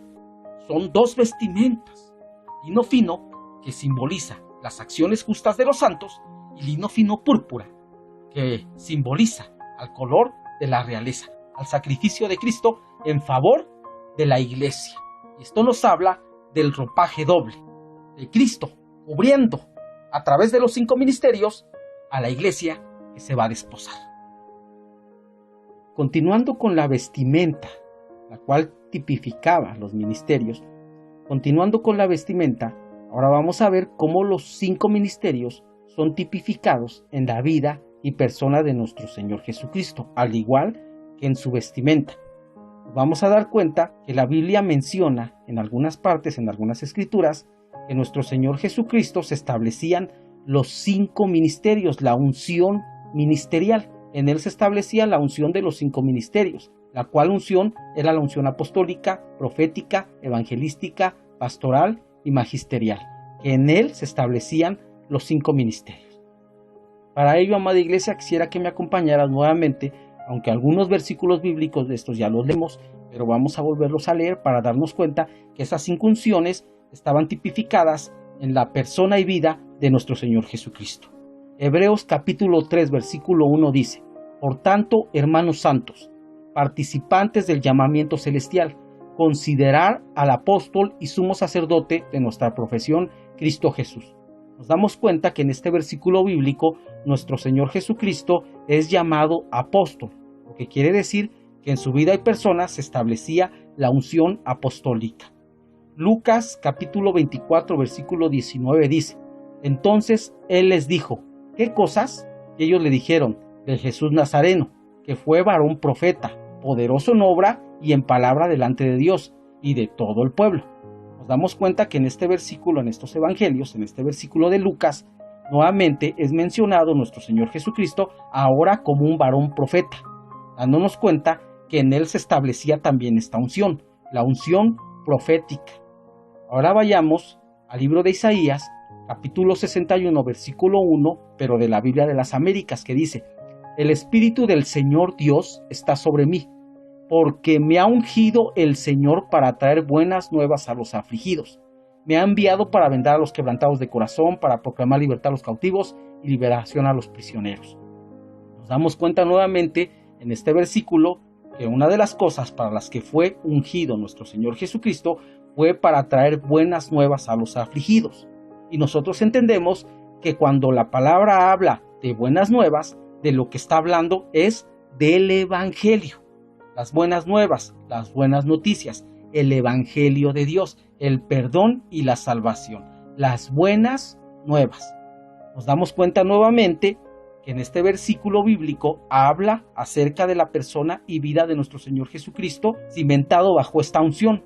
Son 2 vestimentas. Lino fino, que simboliza las acciones justas de los santos, y lino fino púrpura, que simboliza al color de la realeza, al sacrificio de Cristo en favor de la iglesia. Y esto nos habla del ropaje doble, de Cristo cubriendo a través de los 5 ministerios a la iglesia que se va a desposar. Continuando con la vestimenta, la cual tipificaba los ministerios, ahora vamos a ver cómo los 5 ministerios son tipificados en la vida y persona de nuestro Señor Jesucristo, al igual que en su vestimenta. Nos vamos a dar cuenta que la Biblia menciona en algunas partes, en algunas escrituras, que en nuestro Señor Jesucristo se establecían los 5 ministerios, la unción ministerial. En él se establecía la unción de los 5 ministerios, la cual unción era la unción apostólica, profética, evangelística, pastoral y magisterial, que en él se establecían los 5 ministerios. Para ello, amada iglesia, quisiera que me acompañaras nuevamente, aunque algunos versículos bíblicos de estos ya los leemos, pero vamos a volverlos a leer para darnos cuenta que esas 5 unciones estaban tipificadas en la persona y vida de nuestro Señor Jesucristo. Hebreos capítulo 3, versículo 1 dice: Por tanto, hermanos santos, participantes del llamamiento celestial, considerar al apóstol y sumo sacerdote de nuestra profesión, Cristo Jesús. Nos damos cuenta que en este versículo bíblico nuestro Señor Jesucristo es llamado apóstol, lo que quiere decir que en su vida y persona se establecía la unción apostólica. Lucas capítulo 24 versículo 19 dice: Entonces él les dijo, ¿qué cosas? Y ellos le dijeron, de Jesús Nazareno, que fue varón profeta, poderoso en obra y en palabra delante de Dios y de todo el pueblo. Nos damos cuenta que en este versículo, en estos evangelios, en este versículo de Lucas, nuevamente es mencionado nuestro Señor Jesucristo ahora como un varón profeta, dándonos cuenta que en él se establecía también esta unción, la unción profética. Ahora vayamos al libro de Isaías, capítulo 61, versículo 1, pero de la Biblia de las Américas, que dice: El Espíritu del Señor Dios está sobre mí, porque me ha ungido el Señor para traer buenas nuevas a los afligidos. Me ha enviado para vendar a los quebrantados de corazón, para proclamar libertad a los cautivos y liberación a los prisioneros. Nos Nos damos cuenta nuevamente en este versículo que una de las cosas para las que fue ungido nuestro Señor Jesucristo fue para traer buenas nuevas a los afligidos. Y nosotros entendemos que cuando la palabra habla de buenas nuevas, de lo que está hablando es del Evangelio. Las buenas nuevas, las buenas noticias, el Evangelio de Dios, el perdón y la salvación. Las buenas nuevas. Nos damos cuenta nuevamente que en este versículo bíblico habla acerca de la persona y vida de nuestro Señor Jesucristo, cimentado bajo esta unción,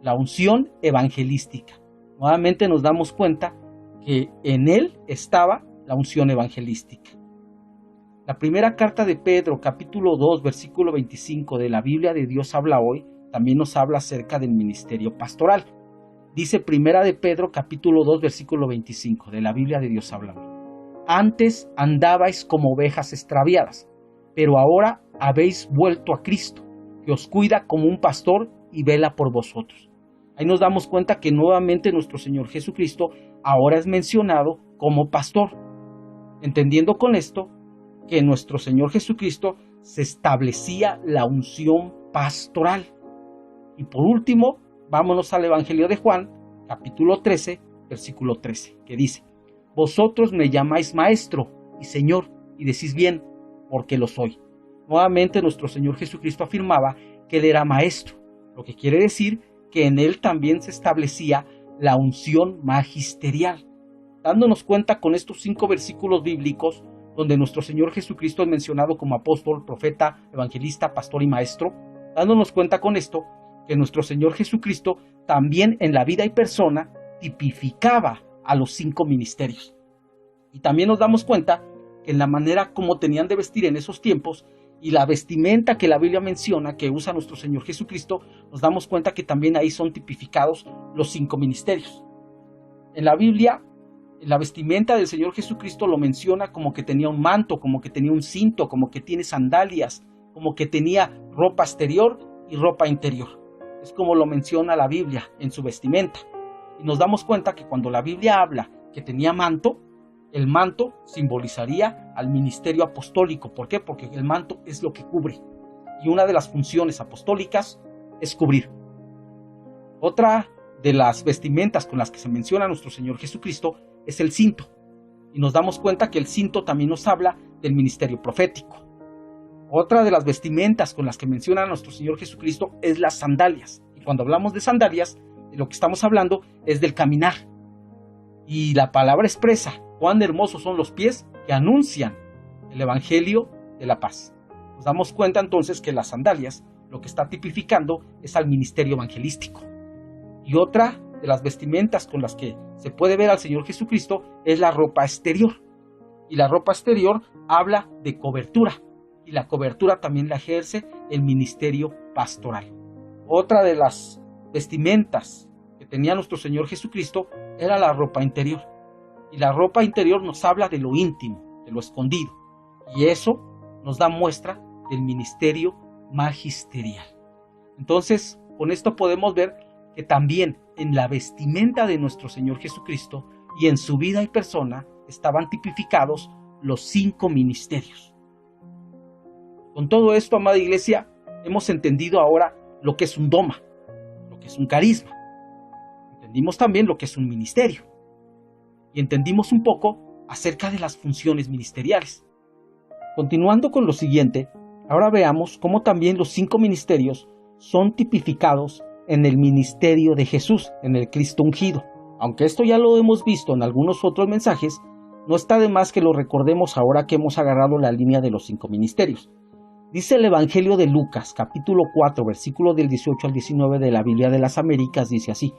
la unción evangelística. Nuevamente nos damos cuenta que en él estaba la unción evangelística. La primera carta de Pedro, capítulo 2, versículo 25 de la Biblia de Dios habla hoy, también nos habla acerca del ministerio pastoral. Dice primera de Pedro, capítulo 2, versículo 25 de la Biblia de Dios habla hoy. Antes andabais como ovejas extraviadas, pero ahora habéis vuelto a Cristo, que os cuida como un pastor y vela por vosotros. Ahí nos damos cuenta que nuevamente nuestro Señor Jesucristo ahora es mencionado como pastor, entendiendo con esto que nuestro Señor Jesucristo se establecía la unción pastoral. Y por último, vámonos al Evangelio de Juan, capítulo 13, versículo 13, que dice: Vosotros me llamáis maestro y señor, y decís bien, porque lo soy. Nuevamente nuestro Señor Jesucristo afirmaba que él era maestro, lo que quiere decir que en él también se establecía la unción magisterial, dándonos cuenta con estos 5 versículos bíblicos donde nuestro Señor Jesucristo es mencionado como apóstol, profeta, evangelista, pastor y maestro, dándonos cuenta con esto que nuestro Señor Jesucristo también en la vida y persona tipificaba a los 5 ministerios. Y también nos damos cuenta que en la manera como tenían de vestir en esos tiempos y la vestimenta que la Biblia menciona que usa nuestro Señor Jesucristo, nos damos cuenta que también ahí son tipificados los 5 ministerios. En la Biblia, la vestimenta del Señor Jesucristo lo menciona como que tenía un manto, como que tenía un cinto, como que tiene sandalias, como que tenía ropa exterior y ropa interior. Es como lo menciona la Biblia en su vestimenta. Y nos damos cuenta que cuando la Biblia habla que tenía manto, el manto simbolizaría al ministerio apostólico. ¿Por qué? Porque el manto es lo que cubre. Y una de las funciones apostólicas es cubrir. Otra de las vestimentas con las que se menciona a nuestro Señor Jesucristo es el cinto. Y nos damos cuenta que el cinto también nos habla del ministerio profético. Otra de las vestimentas con las que menciona a nuestro Señor Jesucristo es las sandalias. Y cuando hablamos de sandalias, de lo que estamos hablando es del caminar. Y la palabra expresa cuán hermosos son los pies que anuncian el Evangelio de la paz. Nos damos cuenta entonces que las sandalias lo que está tipificando es al ministerio evangelístico. Y otra de las vestimentas con las que se puede ver al Señor Jesucristo es la ropa exterior. Y la ropa exterior habla de cobertura. Y la cobertura también la ejerce el ministerio pastoral. Otra de las vestimentas que tenía nuestro Señor Jesucristo era la ropa interior. Y la ropa interior nos habla de lo íntimo, de lo escondido. Y eso nos da muestra del ministerio magisterial. Entonces, con esto podemos ver que también en la vestimenta de nuestro Señor Jesucristo y en su vida y persona estaban tipificados los 5 ministerios. Con todo esto, amada iglesia, hemos entendido ahora lo que es un doma, lo que es un carisma. Entendimos también lo que es un ministerio. Y entendimos un poco acerca de las funciones ministeriales. Continuando con lo siguiente, ahora veamos cómo también los 5 ministerios son tipificados en el ministerio de Jesús, en el Cristo ungido. Aunque esto ya lo hemos visto en algunos otros mensajes, no está de más que lo recordemos ahora que hemos agarrado la línea de los 5 ministerios. Dice el Evangelio de Lucas, capítulo 4, versículo del 18 al 19 de la Biblia de las Américas, dice así: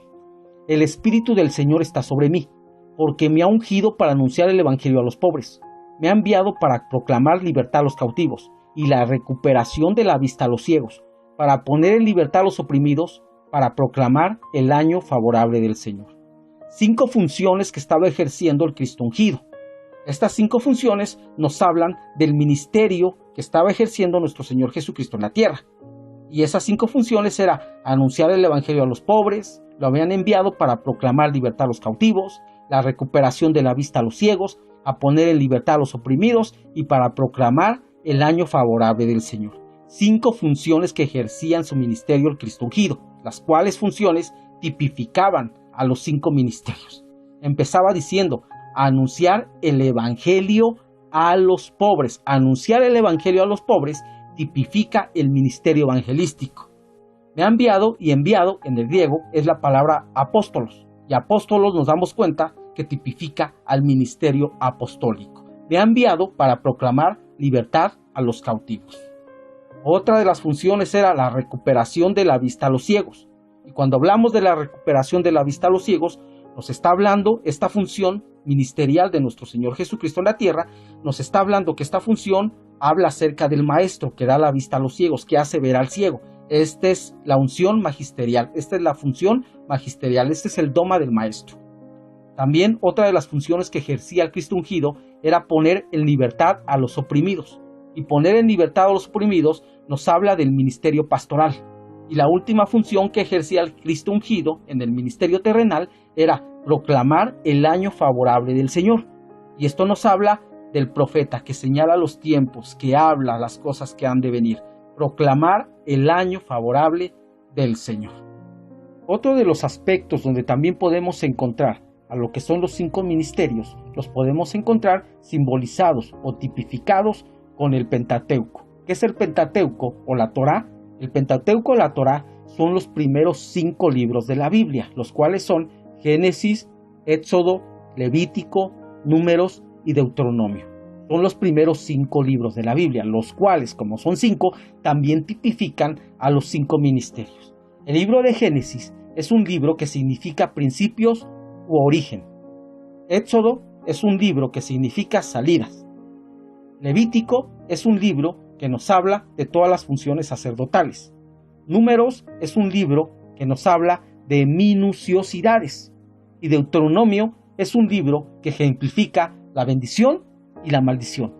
El Espíritu del Señor está sobre mí, porque me ha ungido para anunciar el Evangelio a los pobres. Me ha enviado para proclamar libertad a los cautivos y la recuperación de la vista a los ciegos, para poner en libertad a los oprimidos, para proclamar el año favorable del Señor. 5 funciones que estaba ejerciendo el Cristo ungido. Estas 5 funciones nos hablan del ministerio que estaba ejerciendo nuestro Señor Jesucristo en la tierra. Y esas 5 funciones eran anunciar el Evangelio a los pobres, lo habían enviado para proclamar libertad a los cautivos, la recuperación de la vista a los ciegos, a poner en libertad a los oprimidos y para proclamar el año favorable del Señor. 5 funciones que ejercía en su ministerio el Cristo ungido, las cuales funciones tipificaban a los 5 ministerios. Empezaba diciendo, anunciar el evangelio a los pobres. Anunciar el evangelio a los pobres tipifica el ministerio evangelístico. Me ha enviado, y enviado en el griego es la palabra apóstolos, y apóstolos nos damos cuenta que tipifica al ministerio apostólico. Me ha enviado para proclamar libertad a los cautivos. Otra de las funciones era la recuperación de la vista a los ciegos. Y cuando hablamos de la recuperación de la vista a los ciegos, nos está hablando esta función ministerial de nuestro Señor Jesucristo en la tierra, nos está hablando que esta función habla acerca del maestro que da la vista a los ciegos, que hace ver al ciego. Esta es la unción magisterial, esta es la función magisterial, este es el doma del maestro. También otra de las funciones que ejercía el Cristo ungido era poner en libertad a los oprimidos. Y poner en libertad a los oprimidos nos habla del ministerio pastoral. Y la última función que ejercía el Cristo ungido en el ministerio terrenal era proclamar el año favorable del Señor. Y esto nos habla del profeta que señala los tiempos, que habla las cosas que han de venir. Proclamar el año favorable del Señor. Otro de los aspectos donde también podemos encontrar a lo que son los 5 ministerios, los podemos encontrar simbolizados o tipificados con el Pentateuco. ¿Qué es el Pentateuco o la Torá? El Pentateuco o la Torá son los primeros 5 libros de la Biblia, los cuales son Génesis, Éxodo, Levítico, Números y Deuteronomio. Son los primeros 5 libros de la Biblia, los cuales, como son 5, también tipifican a los 5 ministerios. El libro de Génesis es un libro que significa principios u origen. Éxodo es un libro que significa salidas. Levítico es un libro que nos habla de todas las funciones sacerdotales. Números es un libro que nos habla de minuciosidades. Y Deuteronomio es un libro que ejemplifica la bendición y la maldición.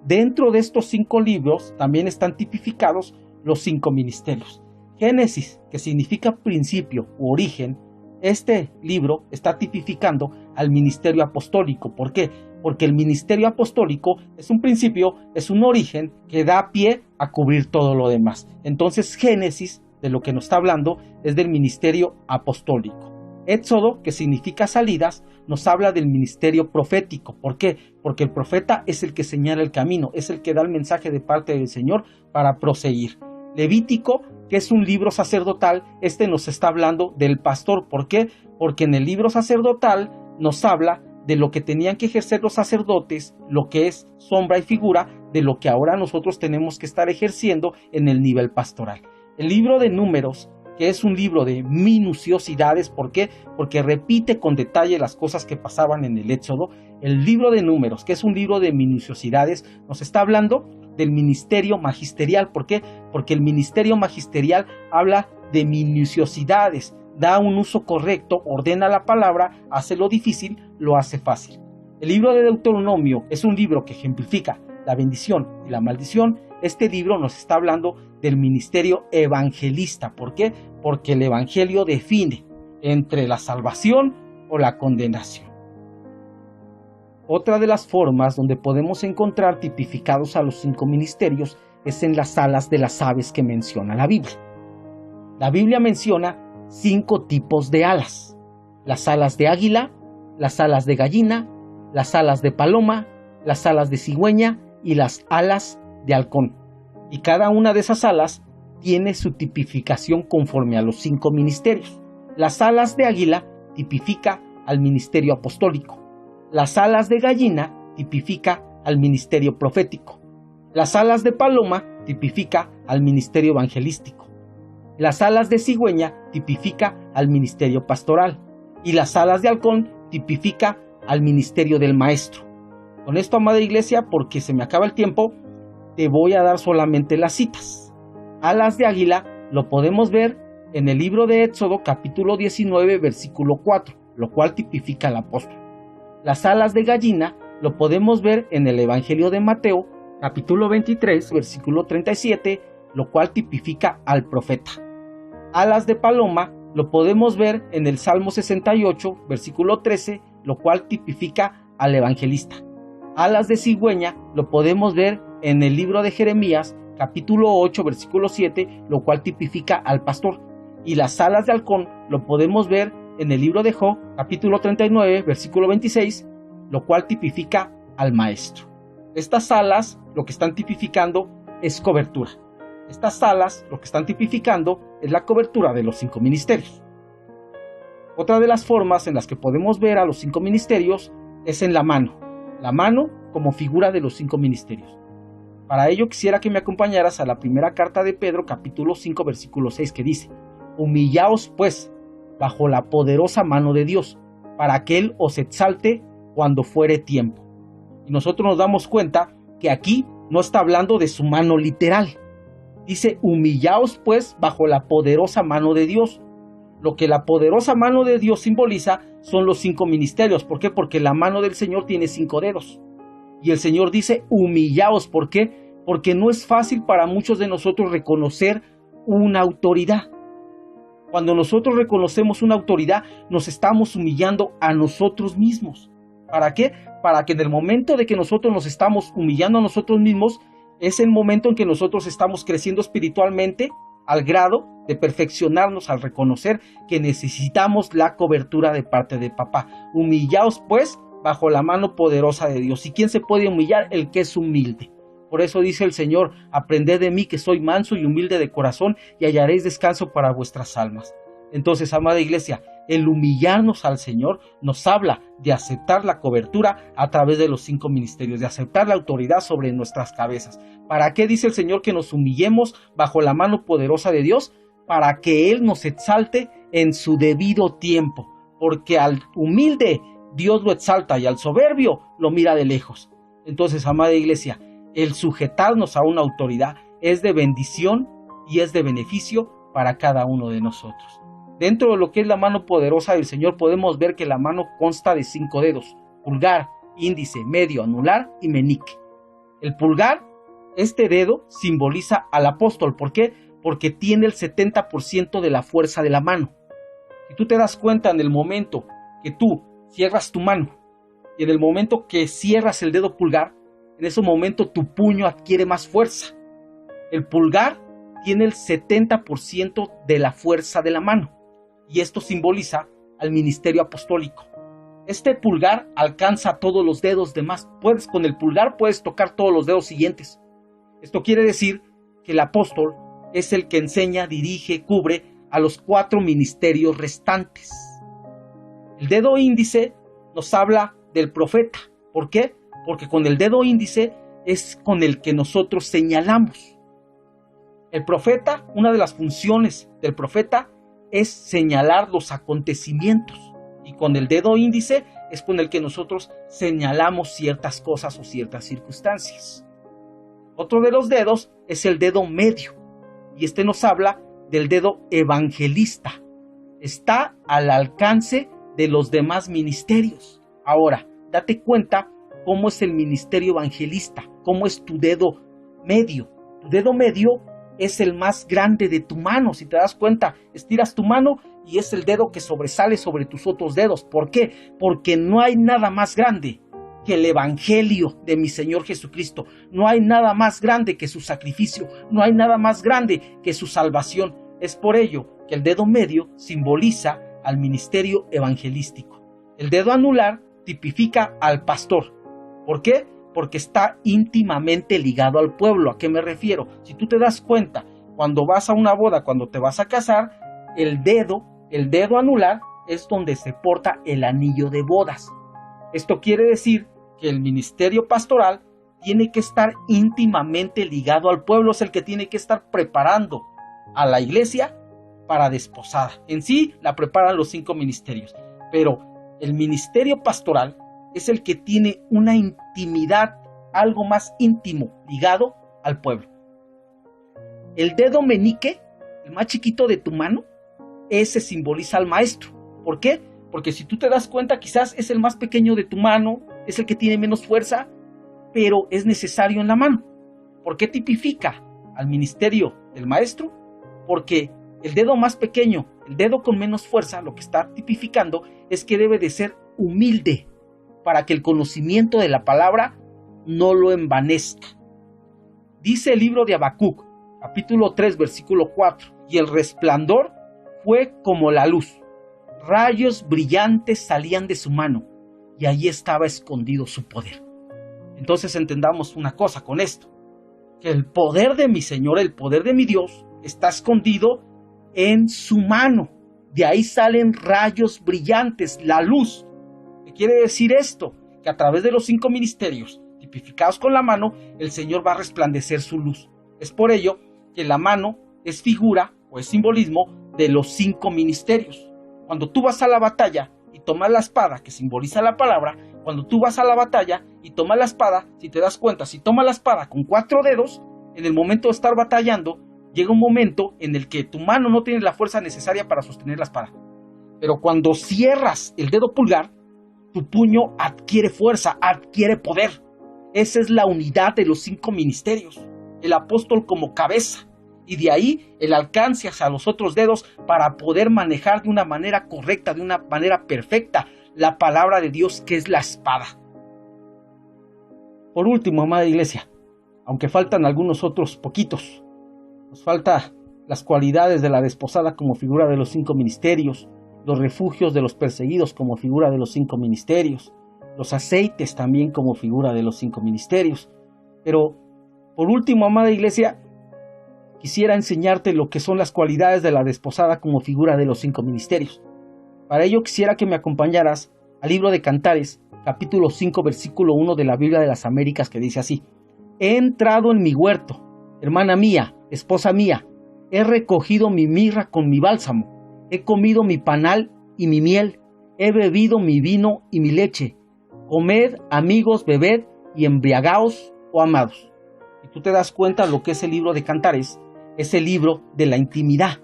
Dentro de estos 5 libros también están tipificados los 5 ministerios. Génesis, que significa principio u origen, este libro está tipificando al ministerio apostólico. ¿Por qué? Porque el ministerio apostólico es un principio, es un origen que da pie a cubrir todo lo demás. Entonces Génesis, de lo que nos está hablando, es del ministerio apostólico. Éxodo, que significa salidas, nos habla del ministerio profético. ¿Por qué? Porque el profeta es el que señala el camino, es el que da el mensaje de parte del Señor para proseguir. Levítico, que es un libro sacerdotal, este nos está hablando del pastor. ¿Por qué? Porque en el libro sacerdotal nos habla de lo que tenían que ejercer los sacerdotes, lo que es sombra y figura de lo que ahora nosotros tenemos que estar ejerciendo en el nivel pastoral. El libro de Números, que es un libro de minuciosidades. ¿Por qué? Porque repite con detalle las cosas que pasaban en el Éxodo. El libro de Números, que es un libro de minuciosidades, nos está hablando del ministerio magisterial. ¿Por qué? Porque el ministerio magisterial habla de minuciosidades, da un uso correcto, ordena la palabra, hace lo difícil, lo hace fácil. El libro de Deuteronomio es un libro que ejemplifica la bendición y la maldición. Este libro nos está hablando del ministerio evangelista. ¿Por qué? Porque el evangelio define entre la salvación o la condenación. Otra de las formas donde podemos encontrar tipificados a los 5 ministerios es en las alas de las aves que menciona la Biblia. La Biblia menciona 5 tipos de alas: las alas de águila, las alas de gallina, las alas de paloma, las alas de cigüeña y las alas de halcón. Y cada una de esas alas tiene su tipificación conforme a los 5 ministerios. Las alas de águila tipifica al ministerio apostólico. Las alas de gallina tipifica al ministerio profético. Las alas de paloma tipifica al ministerio evangelístico. Las alas de cigüeña tipifica al ministerio pastoral. Y las alas de halcón tipifica al ministerio del maestro. Con esto, amada iglesia, porque se me acaba el tiempo, te voy a dar solamente las citas. Alas de águila lo podemos ver en el libro de Éxodo, capítulo 19, versículo 4, lo cual tipifica al apóstol. Las alas de gallina lo podemos ver en el Evangelio de Mateo, capítulo 23, versículo 37, lo cual tipifica al profeta. Alas de paloma lo podemos ver en el Salmo 68, versículo 13, lo cual tipifica al evangelista. Alas de cigüeña lo podemos ver en el libro de Jeremías, capítulo 8, versículo 7, lo cual tipifica al pastor. Y las alas de halcón lo podemos ver en el libro de Job, capítulo 39, versículo 26, lo cual tipifica al maestro. Estas alas lo que están tipificando es cobertura. Estas alas lo que están tipificando es la cobertura de los 5 ministerios. Otra de las formas en las que podemos ver a los 5 ministerios es en la mano como figura de los 5 ministerios. Para ello quisiera que me acompañaras a la primera carta de Pedro, capítulo 5, versículo 6, que dice: humillaos pues bajo la poderosa mano de Dios, para que Él os exalte cuando fuere tiempo. Y nosotros nos damos cuenta que aquí no está hablando de su mano literal. Dice: humillaos pues bajo la poderosa mano de Dios. Lo que la poderosa mano de Dios simboliza son los 5 ministerios. ¿Por qué? Porque la mano del Señor tiene 5 dedos. Y el Señor dice: humillaos. ¿Por qué? Porque no es fácil para muchos de nosotros reconocer una autoridad. Cuando nosotros reconocemos una autoridad, nos estamos humillando a nosotros mismos. ¿Para qué? Para que en el momento de que nosotros nos estamos humillando a nosotros mismos, es el momento en que nosotros estamos creciendo espiritualmente al grado de perfeccionarnos al reconocer que necesitamos la cobertura de parte de papá. Humillaos pues bajo la mano poderosa de Dios. ¿Y quién se puede humillar? El que es humilde. Por eso dice el Señor: aprended de mí que soy manso y humilde de corazón, y hallaréis descanso para vuestras almas. Entonces, amada iglesia, el humillarnos al Señor nos habla de aceptar la cobertura a través de los 5 ministerios, de aceptar la autoridad sobre nuestras cabezas. ¿Para qué dice el Señor que nos humillemos bajo la mano poderosa de Dios? Para que Él nos exalte en su debido tiempo, porque al humilde Dios lo exalta y al soberbio lo mira de lejos. Entonces, amada iglesia, el sujetarnos a una autoridad es de bendición y es de beneficio para cada uno de nosotros. Dentro de lo que es la mano poderosa del Señor podemos ver que la mano consta de 5 dedos: pulgar, índice, medio, anular y meñique. El pulgar, este dedo, simboliza al apóstol. ¿Por qué? Porque tiene el 70% de la fuerza de la mano. Si tú te das cuenta, en el momento que tú cierras tu mano y en el momento que cierras el dedo pulgar, en ese momento tu puño adquiere más fuerza. El pulgar tiene el 70% de la fuerza de la mano, y esto simboliza al ministerio apostólico. Este pulgar alcanza todos los dedos demás. Con el pulgar puedes tocar todos los dedos siguientes. Esto quiere decir que el apóstol es el que enseña, dirige, cubre a los 4 ministerios restantes. El dedo índice nos habla del profeta. ¿Por qué? Porque con el dedo índice es con el que nosotros señalamos. El profeta, una de las funciones del profeta es señalar los acontecimientos, y con el dedo índice es con el que nosotros señalamos ciertas cosas o ciertas circunstancias. Otro de los dedos es el dedo medio, y este nos habla del dedo evangelista. Está al alcance de los demás ministerios. Ahora, date cuenta cómo es el ministerio evangelista, cómo es tu dedo medio. Tu dedo medio es el más grande de tu mano. Si te das cuenta, estiras tu mano y es el dedo que sobresale sobre tus otros dedos. ¿Por qué? Porque no hay nada más grande que el evangelio de mi Señor Jesucristo. No hay nada más grande que su sacrificio. No hay nada más grande que su salvación. Es por ello que el dedo medio simboliza al ministerio evangelístico. El dedo anular tipifica al pastor. ¿Por qué? Porque está íntimamente ligado al pueblo. ¿A qué me refiero? Si tú te das cuenta, cuando vas a una boda, cuando te vas a casar, el dedo anular es donde se porta el anillo de bodas. Esto quiere decir que el ministerio pastoral tiene que estar íntimamente ligado al pueblo, es el que tiene que estar preparando a la iglesia para desposada. En sí la preparan los 5 ministerios, pero el ministerio pastoral es el que tiene una intimidad, algo más íntimo, ligado al pueblo. El dedo meñique, el más chiquito de tu mano, ese simboliza al maestro. ¿Por qué? Porque si tú te das cuenta, quizás es el más pequeño de tu mano, es el que tiene menos fuerza, pero es necesario en la mano. ¿Por qué tipifica al ministerio del maestro? Porque el dedo más pequeño, el dedo con menos fuerza, lo que está tipificando es que debe de ser humilde, para que el conocimiento de la palabra no lo envanezca. Dice el libro de Habacuc, capítulo 3, versículo 4, y el resplandor fue como la luz. Rayos brillantes salían de su mano, y allí estaba escondido su poder. Entonces entendamos una cosa con esto, que el poder de mi Señor, el poder de mi Dios, está escondido en su mano. De ahí salen rayos brillantes, la luz. ¿Qué quiere decir esto? Que a través de los 5 ministerios, tipificados con la mano, el Señor va a resplandecer su luz. Es por ello que la mano es figura o es simbolismo de los 5 ministerios. Cuando tú vas a la batalla y tomas la espada, que simboliza la palabra, cuando tú vas a la batalla y tomas la espada, si te das cuenta, si tomas la espada con 4 dedos, en el momento de estar batallando, llega un momento en el que tu mano no tiene la fuerza necesaria para sostener la espada. Pero cuando cierras el dedo pulgar, tu puño adquiere fuerza, adquiere poder. Esa es la unidad de los 5 ministerios. El apóstol como cabeza. Y de ahí el alcance hacia los otros dedos para poder manejar de una manera correcta, de una manera perfecta, la palabra de Dios, que es la espada. Por último, amada iglesia, aunque faltan algunos otros poquitos, nos falta las cualidades de la desposada como figura de los 5 ministerios, los refugios de los perseguidos como figura de los 5 ministerios, los aceites también como figura de los 5 ministerios. Pero, por último, amada iglesia, quisiera enseñarte lo que son las cualidades de la desposada como figura de los 5 ministerios. Para ello quisiera que me acompañaras al libro de Cantares, capítulo 5, versículo 1 de la Biblia de las Américas, que dice así: He entrado en mi huerto, hermana mía, esposa mía, he recogido mi mirra con mi bálsamo, he comido mi panal y mi miel, he bebido mi vino y mi leche. Comed, amigos, bebed y embriagaos, oh amados. Y tú te das cuenta lo que es el libro de Cantares, es el libro de la intimidad,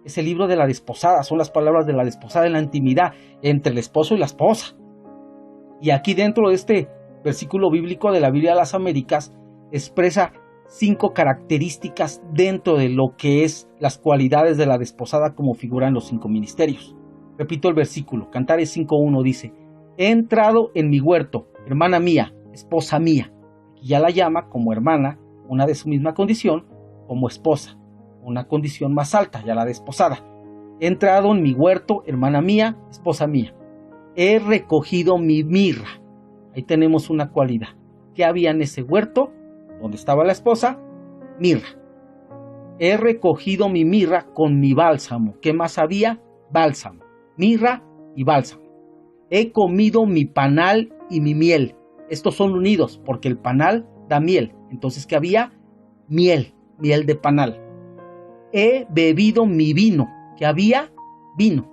es el libro de la desposada, son las palabras de la desposada en la intimidad entre el esposo y la esposa. Y aquí dentro de este versículo bíblico de la Biblia de las Américas expresa 5 características dentro de lo que es las cualidades de la desposada como figura en los 5 ministerios. Repito el versículo, Cantares 5.1 dice: He entrado en mi huerto, hermana mía, esposa mía. Aquí ya la llama como hermana, una de su misma condición, como esposa, una condición más alta, ya la desposada. He entrado en mi huerto, hermana mía, esposa mía. He recogido mi mirra. Ahí tenemos una cualidad. ¿Qué había en ese huerto? Donde estaba la esposa, mirra. He recogido mi mirra con mi bálsamo. ¿Qué más había? Bálsamo, mirra y bálsamo. He comido mi panal y mi miel. Estos son unidos porque el panal da miel. Entonces, ¿qué había? Miel, miel de panal. He bebido mi vino. ¿Qué había? Vino.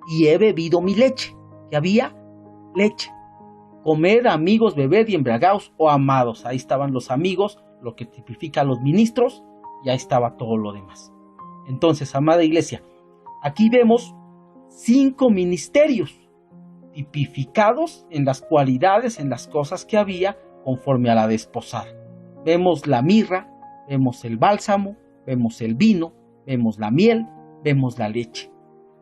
Y he bebido mi leche. ¿Qué había? Leche. Comed, amigos, bebed y embriagaos, oh amados. Ahí estaban los amigos, lo que tipifica a los ministros, y ahí estaba todo lo demás. Entonces, amada iglesia, aquí vemos 5 ministerios tipificados en las cualidades, en las cosas que había conforme a la desposada. Vemos la mirra, vemos el bálsamo, vemos el vino, vemos la miel, vemos la leche.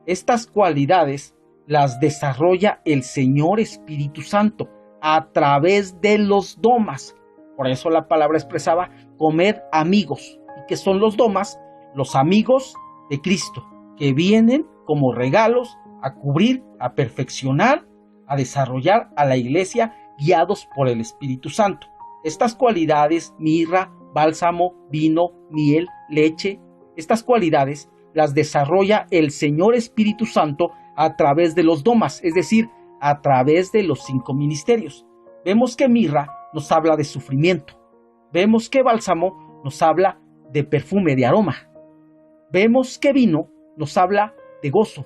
Estas cualidades las desarrolla el Señor Espíritu Santo a través de los domas. Por eso la palabra expresaba: comed, amigos. ¿Y qué son los domas? Los amigos de Cristo, que vienen como regalos a cubrir, a perfeccionar, a desarrollar a la iglesia, guiados por el Espíritu Santo. Estas cualidades, mirra, bálsamo, vino, miel, leche, estas cualidades las desarrolla el Señor Espíritu Santo a través de los domas, es decir, a través de los 5 ministerios. Vemos que mirra nos habla de sufrimiento. Vemos que bálsamo nos habla de perfume, de aroma. Vemos que vino nos habla de gozo.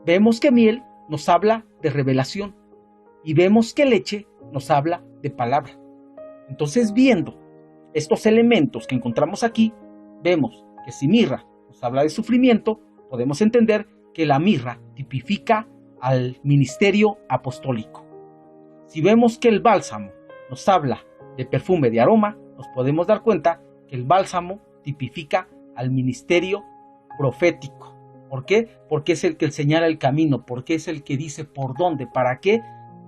Vemos que miel nos habla de revelación. Y vemos que leche nos habla de palabra. Entonces, viendo estos elementos que encontramos aquí, vemos que si mirra nos habla de sufrimiento, podemos entender que la mirra tipifica al ministerio apostólico. Si vemos que el bálsamo nos habla de perfume, de aroma, nos podemos dar cuenta que el bálsamo tipifica al ministerio profético. ¿Por qué? Porque es el que señala el camino, porque es el que dice por dónde, para qué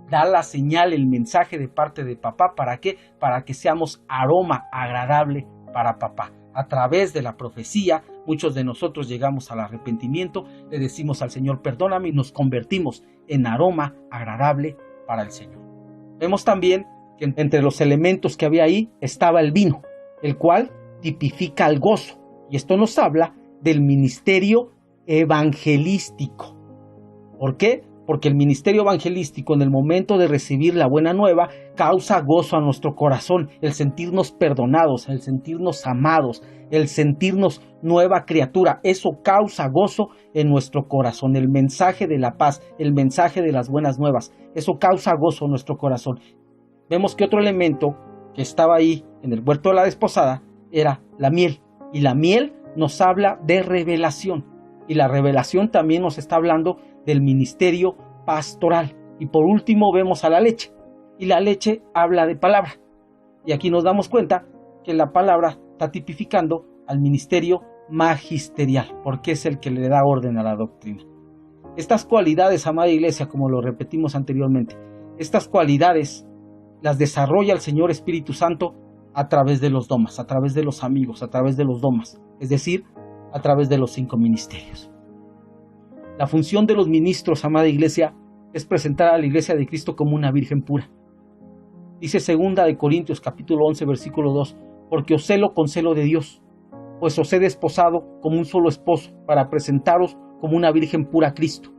da la señal, el mensaje de parte de papá, ¿para qué? Para que seamos aroma agradable para papá. A través de la profecía, muchos de nosotros llegamos al arrepentimiento, le decimos al Señor, perdóname, y nos convertimos en aroma agradable para el Señor. Vemos también que entre los elementos que había ahí estaba el vino, el cual tipifica el gozo. Y esto nos habla del ministerio evangelístico. ¿Por qué? Porque el ministerio evangelístico, en el momento de recibir la buena nueva, causa gozo a nuestro corazón, el sentirnos perdonados, el sentirnos amados, el sentirnos nueva criatura. Eso causa gozo en nuestro corazón. El mensaje de la paz, el mensaje de las buenas nuevas, eso causa gozo en nuestro corazón. Vemos que otro elemento que estaba ahí en el huerto de la desposada era la miel. Y la miel nos habla de revelación. Y la revelación también nos está hablando del ministerio pastoral. Y por último vemos a la leche. Y la leche habla de palabra. Y aquí nos damos cuenta que la palabra está tipificando al ministerio magisterial, porque es el que le da orden a la doctrina. Estas cualidades, amada iglesia, como lo repetimos anteriormente, estas cualidades las desarrolla el Señor Espíritu Santo a través de los domas, a través de los amigos, a través de los domas, es decir, a través de los 5 ministerios. La función de los ministros, amada iglesia, es presentar a la iglesia de Cristo como una virgen pura. Dice 2 de Corintios capítulo 11 versículo 2, porque os celo con celo de Dios, pues os he desposado como un solo esposo para presentaros como una virgen pura a Cristo.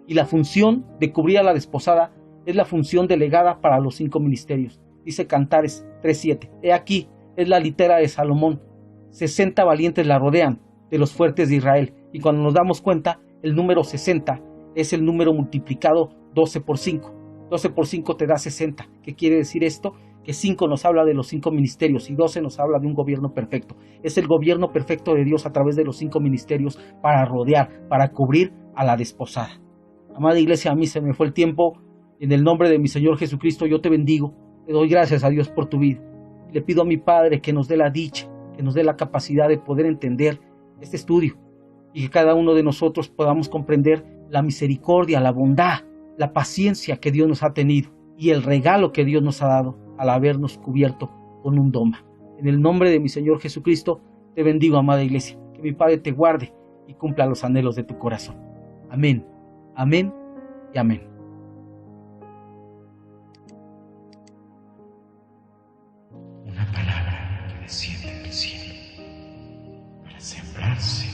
Y la función de cubrir a la desposada es la función delegada para los 5 ministerios. Dice Cantares 3:7, he aquí, es la litera de Salomón, 60 valientes la rodean, de los fuertes de Israel. Y cuando nos damos cuenta, el número 60 es el número multiplicado 12 por 5. 12 por 5 te da 60. ¿Qué quiere decir esto? Que 5 nos habla de los 5 ministerios y 12 nos habla de un gobierno perfecto. Es el gobierno perfecto de Dios a través de los 5 ministerios para rodear, para cubrir a la desposada. Amada iglesia, a mí se me fue el tiempo. En el nombre de mi Señor Jesucristo yo te bendigo. Te doy gracias a Dios por tu vida. Y le pido a mi Padre que nos dé la dicha, que nos dé la capacidad de poder entender este estudio y que cada uno de nosotros podamos comprender la misericordia, la bondad, la paciencia que Dios nos ha tenido y el regalo que Dios nos ha dado al habernos cubierto con un doma. En el nombre de mi Señor Jesucristo te bendigo, amada iglesia. Que mi Padre te guarde y cumpla los anhelos de tu corazón. Amén, amén y amén. Una palabra que desciende del cielo para sembrarse